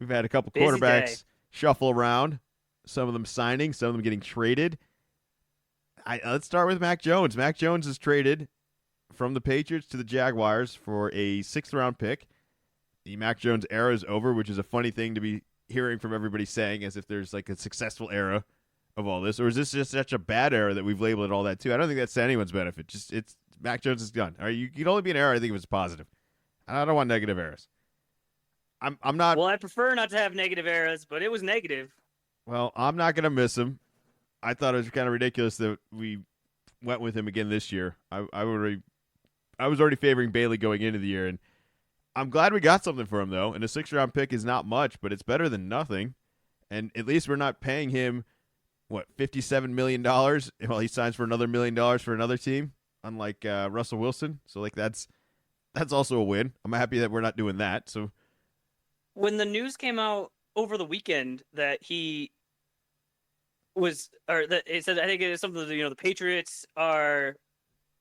We've had a couple quarterbacks shuffle around, some of them signing, some of them getting traded. Let's start with Mac Jones. Mac Jones is traded from the Patriots to the Jaguars for a 6th-round pick. The Mac Jones era is over, which is a funny thing to be hearing from everybody saying, as if there's like a successful era of all this, or is this just such a bad era that we've labeled it all that too? I don't think that's to anyone's benefit. Just it's Mac Jones is done. All right, you can only be an era. I think it was positive. I don't want negative eras. I'm not. Well, I prefer not to have negative eras, but it was negative. Well, I'm not gonna miss him. I thought it was kind of ridiculous that we went with him again this year. I was already favoring Bailey going into the year, and I'm glad we got something for him though. And a 6th-round pick is not much, but it's better than nothing. And at least we're not paying him $57 million while he signs for another $1 million for another team, unlike Russell Wilson. So like that's also a win. I'm happy that we're not doing that. So when the news came out over the weekend that he was, or that it said, I think it is something that the Patriots are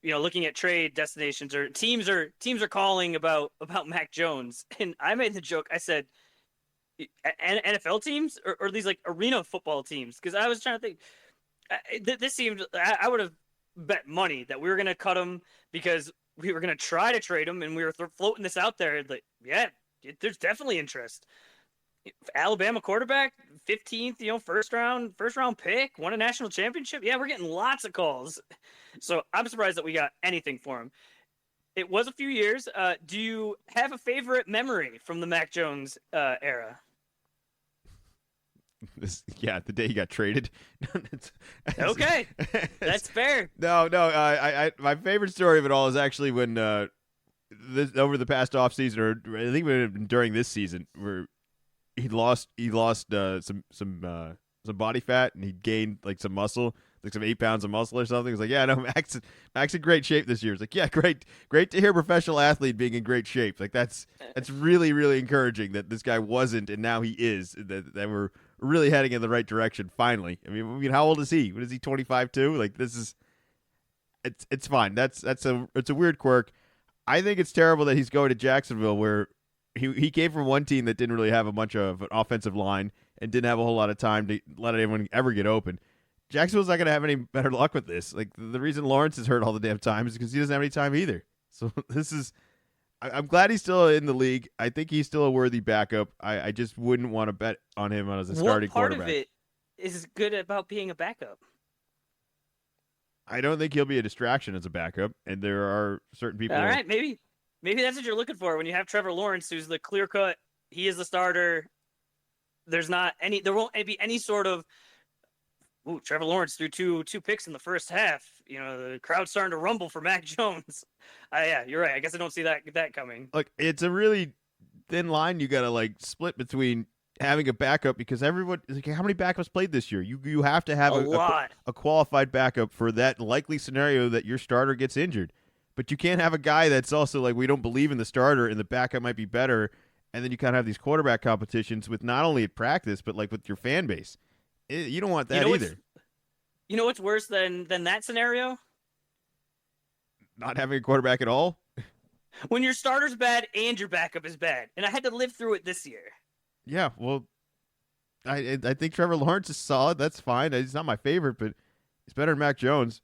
looking at trade destinations, or teams are calling about Mac Jones, and I made the joke. I said, NFL teams or these like arena football teams, because I was trying to think. This seemed, I would have bet money that we were going to cut him because we were going to try to trade him, and we were floating this out there. Like, yeah, there's definitely interest. Alabama quarterback, 15th, first round pick, won a national championship. Yeah, we're getting lots of calls. So I'm surprised that we got anything for him. It was a few years. Do you have a favorite memory from the Mac Jones era? The day he got traded. Okay, that's fair. No. I my favorite story of it all is actually when over the past offseason, or I think during this season, where he lost some body fat and he gained like some muscle, like some 8 pounds of muscle or something. He's like, yeah, no, Mac's in great shape this year. It's like, yeah, great to hear a professional athlete being in great shape. Like that's really, really encouraging that this guy wasn't and now he is. That we're really heading in the right direction finally. I mean, how old is he? What is he, 25 too? Like this is, it's fine. It's a weird quirk. I think it's terrible that he's going to Jacksonville, where he came from one team that didn't really have a bunch of an offensive line and didn't have a whole lot of time to let anyone ever get open. Jacksonville's not going to have any better luck with this. Like the reason Lawrence is hurt all the damn time is because he doesn't have any time either. So I'm glad he's still in the league. I think he's still a worthy backup. I just wouldn't want to bet on him as a starting quarterback. What part of it is good about being a backup? I don't think he'll be a distraction as a backup, and there are certain people. All right, maybe that's what you're looking for when you have Trevor Lawrence, who's the clear cut. He is the starter. There won't be any sort of, Trevor Lawrence threw two picks in the first half. The crowd's starting to rumble for Mac Jones. Yeah, you're right. I guess I don't see that coming. Look, it's a really thin line you got to split between having a backup, because everyone, how many backups played this year? You have to have a qualified backup for that likely scenario that your starter gets injured. But you can't have a guy that's also like, we don't believe in the starter and the backup might be better, and then you kind of have these quarterback competitions with not only at practice but like with your fan base. You don't want that either. You know what's worse than that scenario? Not having a quarterback at all? When your starter's bad and your backup is bad, and I had to live through it this year. Yeah, well, I think Trevor Lawrence is solid. That's fine. He's not my favorite, but he's better than Mac Jones.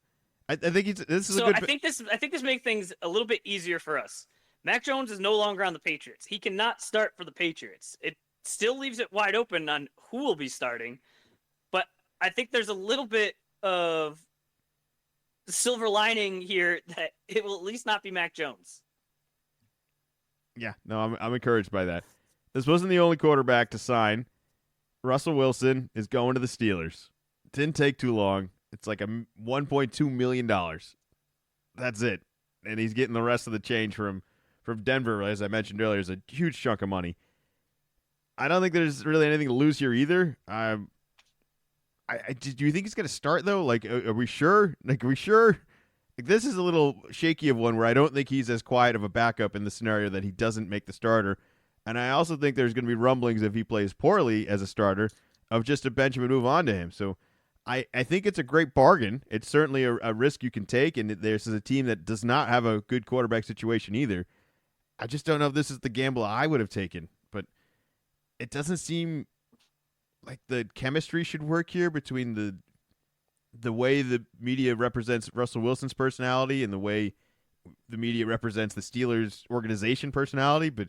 I think this is a good. I think this makes things a little bit easier for us. Mac Jones is no longer on the Patriots. He cannot start for the Patriots. It still leaves it wide open on who will be starting, but I think there's a little bit of silver lining here that it will at least not be Mac Jones. Yeah, no, I'm encouraged by that. This wasn't the only quarterback to sign. Russell Wilson is going to the Steelers. Didn't take too long. It's like a $1.2 million. That's it. And he's getting the rest of the change from Denver, as I mentioned earlier. Is a huge chunk of money. I don't think there's really anything to lose here either. Do you think he's going to start, though? Like, are we sure? Like, are we sure? Like, this is a little shaky of one where I don't think he's as quiet of a backup in the scenario that he doesn't make the starter. And I also think there's going to be rumblings if he plays poorly as a starter of just to bench him and move on to him. So I think it's a great bargain. It's certainly a risk you can take, and this is a team that does not have a good quarterback situation either. I just don't know if this is the gamble I would have taken, but it doesn't seem like the chemistry should work here between the way the media represents Russell Wilson's personality and the way the media represents the Steelers organization personality, but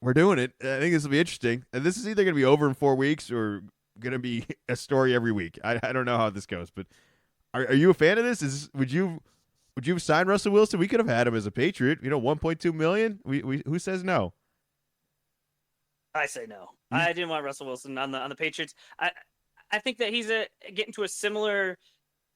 we're doing it. I think this will be interesting. And this is either going to be over in 4 weeks or going to be a story every week. I don't know how this goes, but are you a fan of this? Would you sign Russell Wilson? We could have had him as a Patriot. $1.2 million. We who says no? I say no. I didn't want Russell Wilson on the Patriots. I think that he's getting to a similar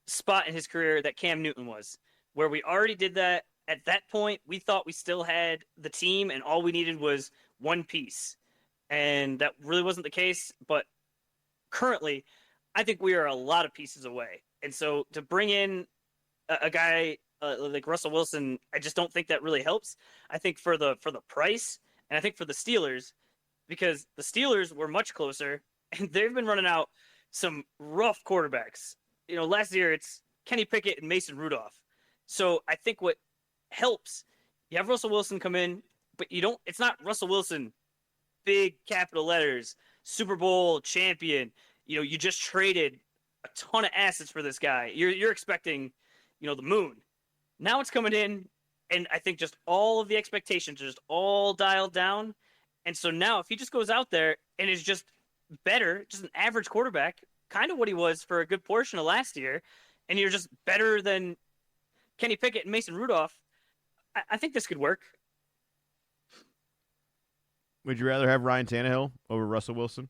spot in his career that Cam Newton was, where we already did that. At that point, we thought we still had the team, and all we needed was one piece. And that really wasn't the case. But currently, I think we are a lot of pieces away. And so to bring in a guy like Russell Wilson, I just don't think that really helps. I think for the price, and I think for the Steelers, because the Steelers were much closer, and they've been running out some rough quarterbacks. Last year it's Kenny Pickett and Mason Rudolph. So I think what helps, you have Russell Wilson come in, but it's not Russell Wilson, big capital letters, Super Bowl champion. You just traded a ton of assets for this guy. You're expecting, the moon. Now it's coming in, and I think just all of the expectations are just all dialed down. And so now if he just goes out there and is just better, just an average quarterback, kind of what he was for a good portion of last year, and you're just better than Kenny Pickett and Mason Rudolph, I think this could work. Would you rather have Ryan Tannehill over Russell Wilson?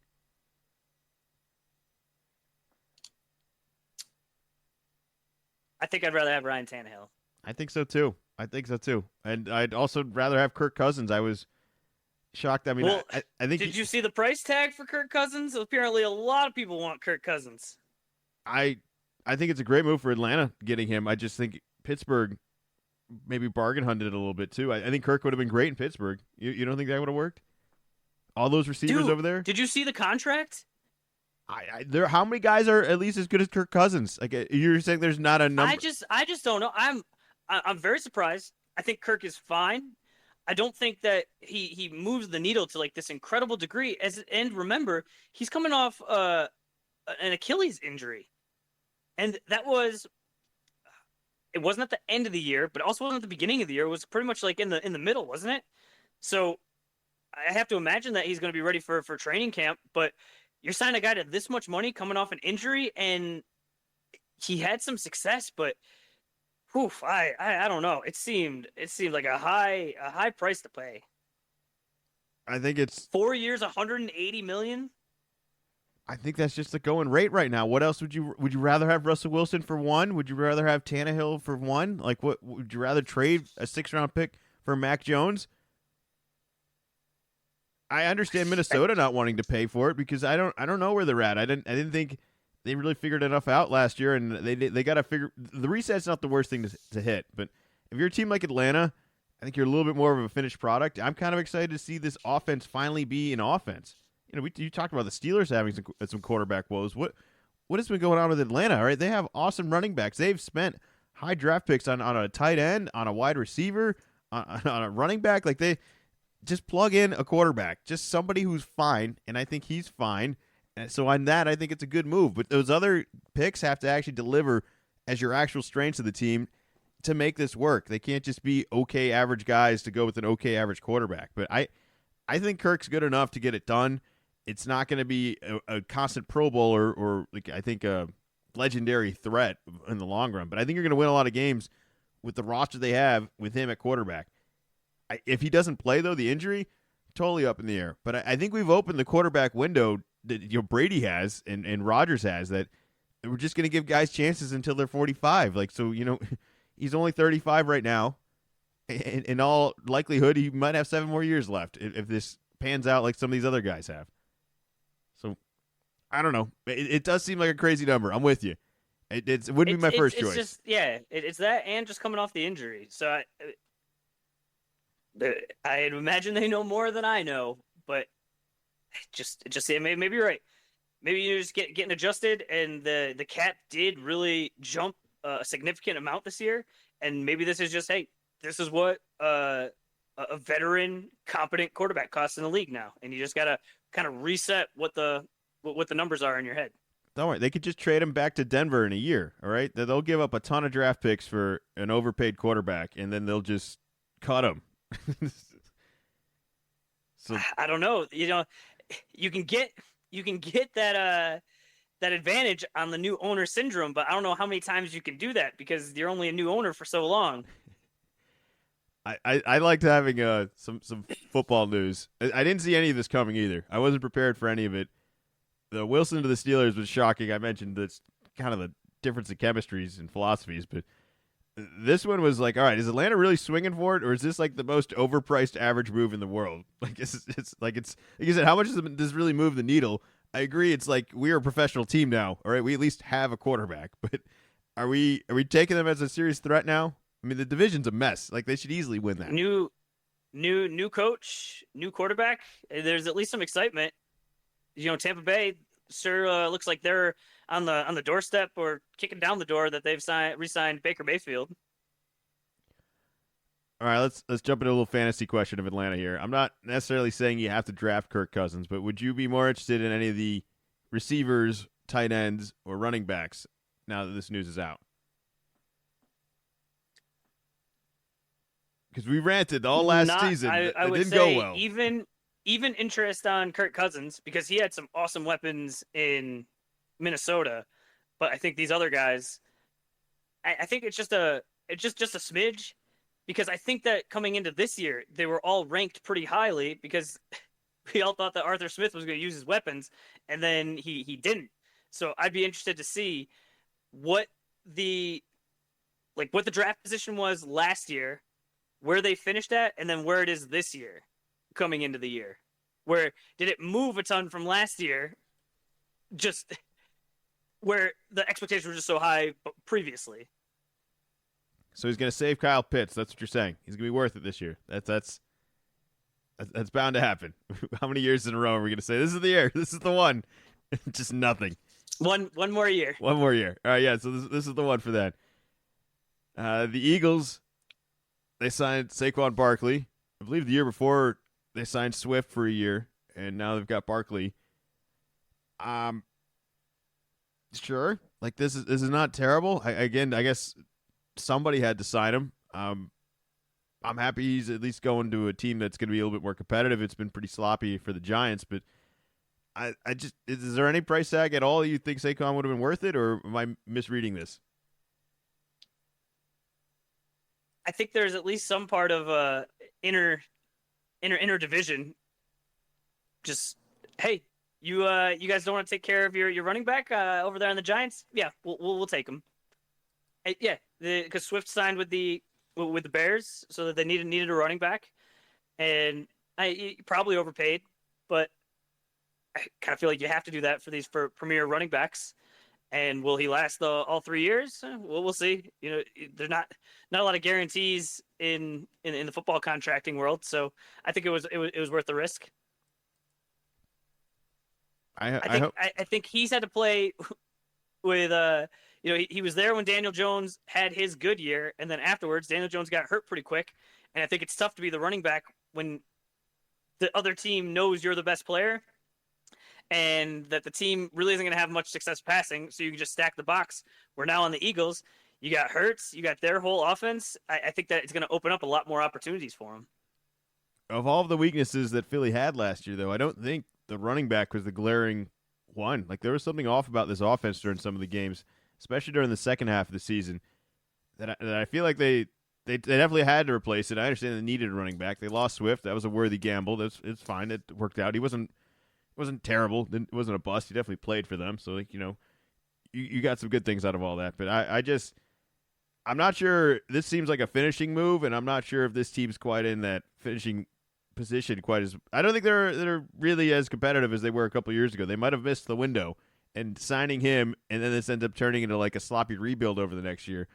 I think I'd rather have Ryan Tannehill. I think so too. And I'd also rather have Kirk Cousins. I was shocked. I mean, well, I think. Did you see the price tag for Kirk Cousins? Apparently, a lot of people want Kirk Cousins. I think it's a great move for Atlanta getting him. I just think Pittsburgh maybe bargain hunted it a little bit too. I think Kirk would have been great in Pittsburgh. You don't think that would have worked? All those receivers over there. Did you see the contract? How many guys are at least as good as Kirk Cousins? Like you're saying, there's not a number. I just don't know. I'm very surprised. I think Kirk is fine. I don't think that he moves the needle to like this incredible degree. And remember, he's coming off an Achilles injury, and it wasn't at the end of the year, but it also wasn't at the beginning of the year. It was pretty much like in the middle, wasn't it? So I have to imagine that he's going to be ready for training camp. But you're signing a guy to this much money coming off an injury, and he had some success, but. Oof, I don't know. It seemed like a high price to pay. I think it's 4 years, $180 million. I think that's just the going rate right now. What else would you rather have Russell Wilson for one? Would you rather have Tannehill for one? Like, what would you rather trade a 6th-round pick for Mac Jones? I understand Minnesota not wanting to pay for it because I don't know where they're at. I didn't think they really figured enough out last year, and they got to figure the reset's not the worst thing to hit. But if you're a team like Atlanta, I think you're a little bit more of a finished product. I'm kind of excited to see this offense finally be an offense. You talked about the Steelers having some quarterback woes. What has been going on with Atlanta? All right, they have awesome running backs. They've spent high draft picks on a tight end, on a wide receiver, on a running back. Like they just plug in a quarterback, just somebody who's fine, and I think he's fine. And so on that, I think it's a good move. But those other picks have to actually deliver as your actual strengths of the team to make this work. They can't just be okay average guys to go with an okay average quarterback. But I think Kirk's good enough to get it done. It's not going to be a constant Pro Bowler or like I think a legendary threat in the long run. But I think you're going to win a lot of games with the roster they have with him at quarterback. If he doesn't play, though, the injury, totally up in the air. But I think we've opened the quarterback window that Brady has and Rodgers has, that we're just going to give guys chances until they're 45. Like, so, he's only 35 right now. In all likelihood, he might have 7 more years left if this pans out like some of these other guys have. So, I don't know. It does seem like a crazy number. I'm with you. It wouldn't be my first choice. Just, it's that and just coming off the injury. So I'd imagine they know more than I know, but just maybe you're right. Maybe you're just getting adjusted, and the cap did really jump a significant amount this year, and maybe this is just, hey, this is what a veteran, competent quarterback costs in the league now, and you just gotta kind of reset what the numbers are in your head. Don't worry, they could just trade him back to Denver in a year. All right, they'll give up a ton of draft picks for an overpaid quarterback, and then they'll just cut him. So I don't know. You can get that advantage on the new owner syndrome, but I don't know how many times you can do that because you're only a new owner for so long. I liked having some football news. I didn't see any of this coming either. I wasn't prepared for any of it. The Wilson to the Steelers was shocking. I mentioned that's kind of the difference in chemistries and philosophies, but this one was like, all right, is Atlanta really swinging for it, or is this like the most overpriced average move in the world? Like it's like you said, how much does this really move the needle? I agree. It's like we're a professional team now. All right, we at least have a quarterback, but are we taking them as a serious threat now? I mean, the division's a mess. Like they should easily win that. New coach, new quarterback. There's at least some excitement. Tampa Bay sure looks like they're on the doorstep or kicking down the door that they've re-signed Baker Mayfield. All right, let's jump into a little fantasy question of Atlanta here. I'm not necessarily saying you have to draft Kirk Cousins, but would you be more interested in any of the receivers, tight ends, or running backs now that this news is out? Because we ranted all last season. I it would didn't say go well. Even interest on Kirk Cousins because he had some awesome weapons in Minnesota, but I think these other guys, I think it's just a smidge, because I think that coming into this year they were all ranked pretty highly because we all thought that Arthur Smith was going to use his weapons, and then he didn't. So I'd be interested to see what the draft position was last year, where they finished at, and then where it is this year coming into the year. Where did it move a ton from last year? Just where the expectations were just so high previously. So he's going to save Kyle Pitts. That's what you're saying. He's going to be worth it this year. That's bound to happen. How many years in a row are we going to say this is the year? This is the one. Just nothing. One more year. One more year. All right, yeah. So this is the one for that. The Eagles, they signed Saquon Barkley. I believe the year before they signed Swift for a year, and now they've got Barkley. Sure. Like this is not terrible. I guess somebody had to sign him. I'm happy he's at least going to a team that's going to be a little bit more competitive. It's been pretty sloppy for the Giants, but I just, is there any price tag at all you think Saquon would have been worth it, or am I misreading this? I think there's at least some part of inner division. Just, hey, you guys don't want to take care of your running back over there on the Giants? Yeah, we'll take him. Yeah, because Swift signed with the Bears, so that they needed a running back, and he probably overpaid, but I kind of feel like you have to do that for premier running backs. And will he last all 3 years? Well, we'll see. There's not a lot of guarantees in the football contracting world, so I think it was worth the risk. I think he's had to play with he was there when Daniel Jones had his good year, and then afterwards, Daniel Jones got hurt pretty quick. And I think it's tough to be the running back when the other team knows you're the best player and that the team really isn't going to have much success passing, so you can just stack the box. We're now on the Eagles. You got Hurts. You got their whole offense. I think that it's going to open up a lot more opportunities for them. Of all of the weaknesses that Philly had last year, though, I don't think the running back was the glaring one. Like, there was something off about this offense during some of the games, especially during the second half of the season, that I feel like they definitely had to replace it. I understand they needed a running back. They lost Swift. That was a worthy gamble. It's fine. It worked out. He wasn't terrible. It wasn't a bust. He definitely played for them. So, like, you got some good things out of all that. But I'm not sure. This seems like a finishing move, and I'm not sure if this team's quite in that finishing position quite as. I don't think they're really as competitive as they were a couple years ago. They might have missed the window, and signing him, and then this ends up turning into like a sloppy rebuild over the next year.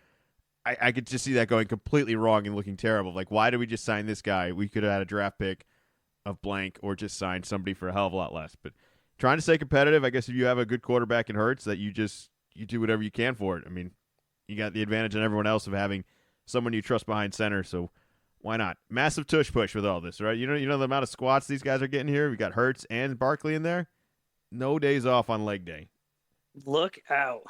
I could just see that going completely wrong and looking terrible. Like, why did we just sign this guy? We could have had a draft pick of blank or just signed somebody for a hell of a lot less. But trying to stay competitive, I guess if you have a good quarterback in Hurts, that you do whatever you can for it. I mean, you got the advantage on everyone else of having someone you trust behind center, so why not? Massive tush push with all this, right? You know the amount of squats these guys are getting here? We got Hurts and Barkley in there. No days off on leg day. Look out.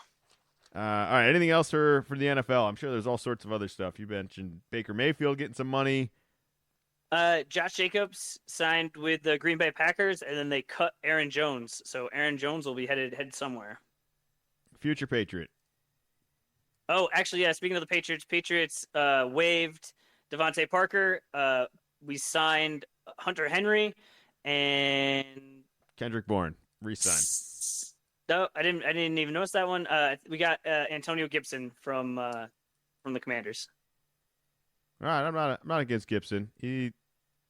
All right, anything else for the NFL? I'm sure there's all sorts of other stuff. You mentioned Baker Mayfield getting some money. Josh Jacobs signed with the Green Bay Packers, and then they cut Aaron Jones. So Aaron Jones will be headed somewhere. Future Patriot. Oh, actually, yeah, speaking of the Patriots waived Devontae Parker. We signed Hunter Henry and Kendrick Bourne re-signed. No, I didn't even notice that one. We got Antonio Gibson from the Commanders. All right, I'm not against Gibson. He,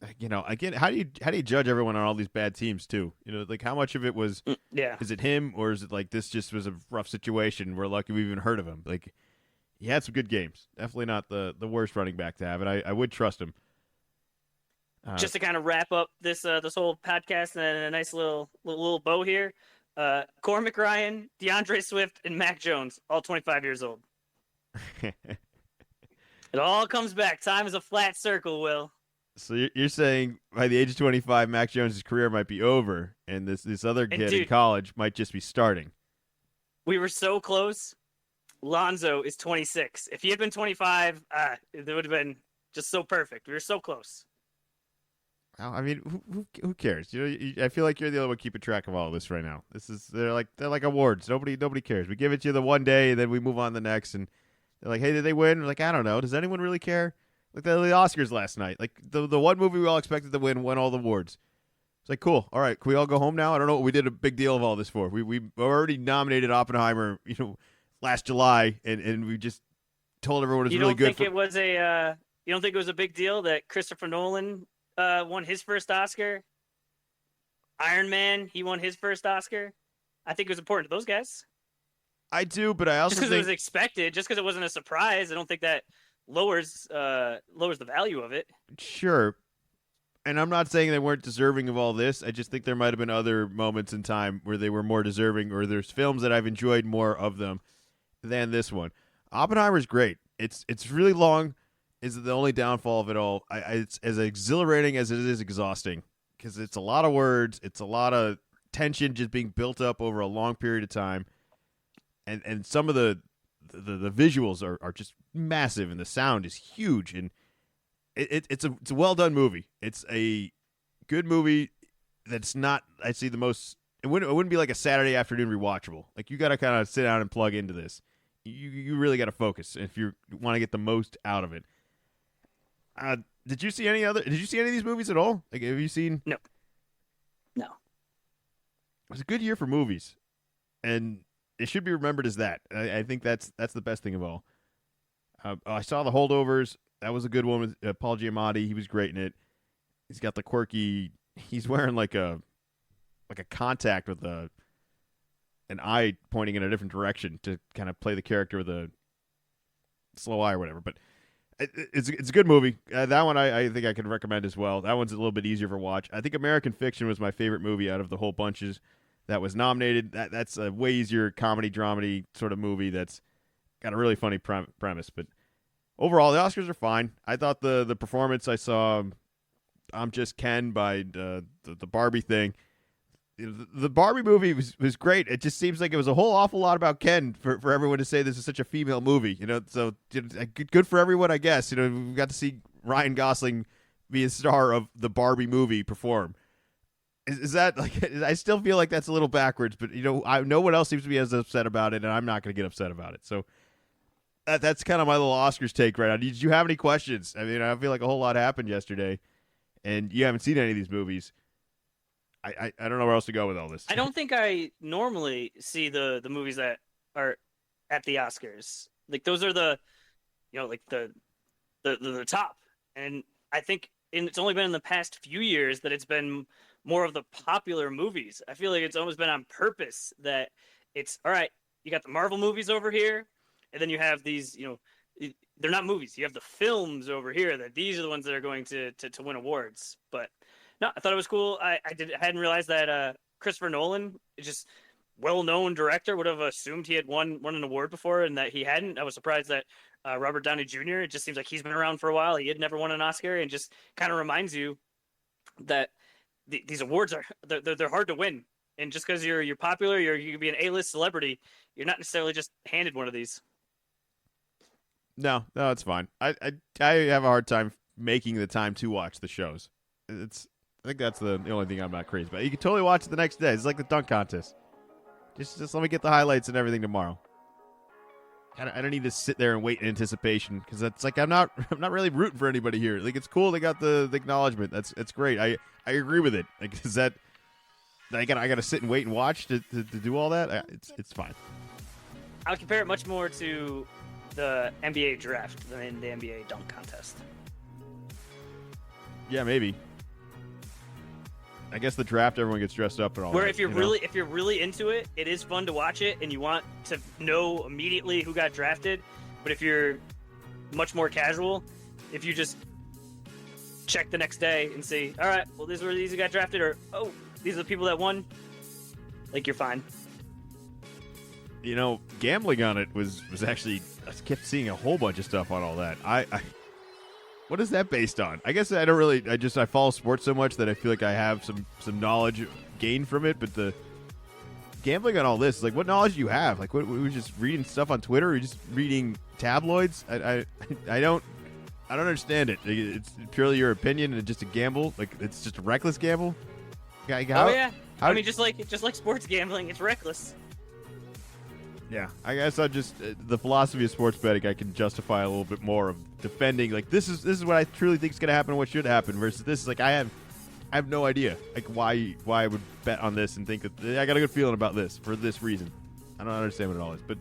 again, how do you judge everyone on all these bad teams too? Like, how much of it was is it him, or is it like this just was a rough situation? We're lucky we even heard of him. Like, he had some good games. Definitely not the worst running back to have, and I would trust him. Just to kind of wrap up this whole podcast and a nice little bow here. Cormac Ryan, DeAndre Swift, and Mac Jones, all 25 years old. It all comes back. Time is a flat circle, Will. So you're saying by the age of 25, Mac Jones' career might be over, and this other kid in college might just be starting. We were so close. Lonzo is 26. If he had been 25, it would have been just so perfect. We were so close. I mean, who cares? I feel like you're the only one keeping track of all of this right now. They're like awards. Nobody cares. We give it to you the one day, and then we move on to the next. And they're like, hey, did they win? We're like, I don't know. Does anyone really care? Like the Oscars last night. Like the one movie we all expected to win won all the awards. It's like, cool. All right, can we all go home now? I don't know what we did a big deal of all this for. We already nominated Oppenheimer, last July, and we just told everyone it was really good. You don't think it was a big deal that Christopher Nolan won his first Oscar? Iron Man, he won his first Oscar. I think it was important to those guys. I do, but I also just because it was expected, just because it wasn't a surprise, I don't think that lowers the value of it. Sure. And I'm not saying they weren't deserving of all this. I just think there might have been other moments in time where they were more deserving, or there's films that I've enjoyed more of them than this one. Oppenheimer's great. It's really long. Is the only downfall of it all. It's as exhilarating as it is exhausting, because it's a lot of words. It's a lot of tension just being built up over a long period of time. And some of the visuals are just massive, and the sound is huge, and it's a well done movie. It's a good movie that's not, I see, the most. It wouldn't be like a Saturday afternoon rewatchable. Like, you got to kind of sit down and plug into this. You really got to focus if you want to get the most out of it. Did you see any of these movies at all? Like, have you seen? No. It was a good year for movies, and it should be remembered as that. I think that's the best thing of all. I saw The Holdovers. That was a good one with Paul Giamatti. He was great in it. He's got the quirky. He's wearing like a contact with an eye pointing in a different direction to kind of play the character with a slow eye or whatever. But it's a good movie. That one I think I could recommend as well. That one's a little bit easier for watch. I think American Fiction was my favorite movie out of the whole bunches that was nominated. That's a way easier comedy dramedy sort of movie. That's got a really funny premise. But overall, the Oscars are fine. I thought the performance I saw, I'm Just Ken by the Barbie thing. The Barbie movie was great. It just seems like it was a whole awful lot about Ken for everyone to say this is such a female movie. So good for everyone, I guess. We got to see Ryan Gosling be a star of the Barbie movie perform. Is that like? I still feel like that's a little backwards, but no one else seems to be as upset about it, and I'm not going to get upset about it. So that's kind of my little Oscars take right now. Did you have any questions? I mean, I feel like a whole lot happened yesterday, and you haven't seen any of these movies. I don't know where else to go with all this. I don't think I normally see the movies that are at the Oscars. Like those are the top. And I think it's only been in the past few years that it's been more of the popular movies. I feel like it's almost been on purpose that it's all right. You got the Marvel movies over here, and then you have these. They're not movies. You have the films over here. That these are the ones that are going to win awards. But no, I thought it was cool. I hadn't realized that Christopher Nolan, just well-known director, would have assumed he had won an award before, and that he hadn't. I was surprised that Robert Downey Jr. It just seems like he's been around for a while. He had never won an Oscar, and just kind of reminds you that these awards they're hard to win. And just because you're popular, you can be an A-list celebrity, you're not necessarily just handed one of these. No, it's fine. I have a hard time making the time to watch the shows. I think that's the only thing I'm not crazy about. You can totally watch it the next day. It's like the dunk contest. Just let me get the highlights and everything tomorrow. I don't need to sit there and wait in anticipation because it's like I'm not really rooting for anybody here. Like it's cool they got the acknowledgement. That's great. I agree with it. Like is that I gotta sit and wait and watch to do all that? It's fine. I would compare it much more to the NBA draft than the NBA dunk contest. Yeah, maybe. I guess the draft, everyone gets dressed up and all. Where that, if you're really into it, it is fun to watch it, and you want to know immediately who got drafted. But if you're much more casual, if you just check the next day and see, all right, well, these who got drafted, or oh, these are the people that won, like you're fine. Gambling on it was actually, I kept seeing a whole bunch of stuff on all that. What is that based on? I guess I don't really. I follow sports so much that I feel like I have some knowledge gained from it. But the gambling on all this, like, what knowledge do you have? Like, what were you just reading stuff on Twitter? Or are you just reading tabloids? I don't understand it. It's purely your opinion and just a gamble. Like, it's just a reckless gamble. Oh yeah. I mean, just like sports gambling, it's reckless. Yeah, I guess I just the philosophy of sports betting I can justify a little bit more of defending. Like this is what I truly think is going to happen, what should happen. Versus this is like I have no idea like why I would bet on this and think that I got a good feeling about this for this reason. I don't understand what it all is, but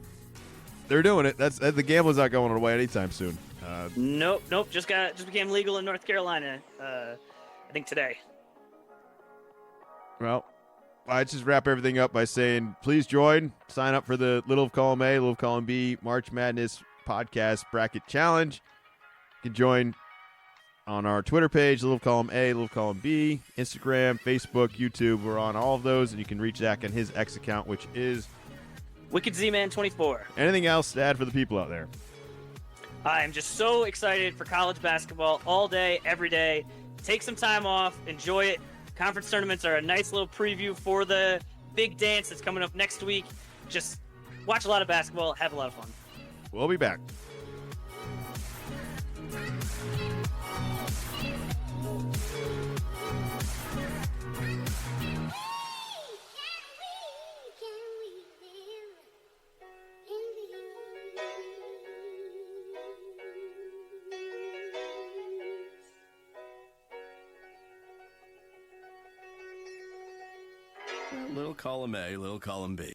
they're doing it. That's the gambling's not going away anytime soon. Nope. Just became legal in North Carolina. I think today. Well. I just wrap everything up by saying, please sign up for the Little of Column A, Little of Column B March Madness Podcast Bracket Challenge. You can join on our Twitter page, Little of Column A, Little of Column B, Instagram, Facebook, YouTube. We're on all of those, and you can reach Zach on his X account, which is Wicked Z-Man 24. Anything else to add for the people out there? I'm just so excited for college basketball all day, every day. Take some time off, enjoy it. Conference tournaments are a nice little preview for the big dance that's coming up next week. Just watch a lot of basketball, have a lot of fun. We'll be back. Little column A, little column B.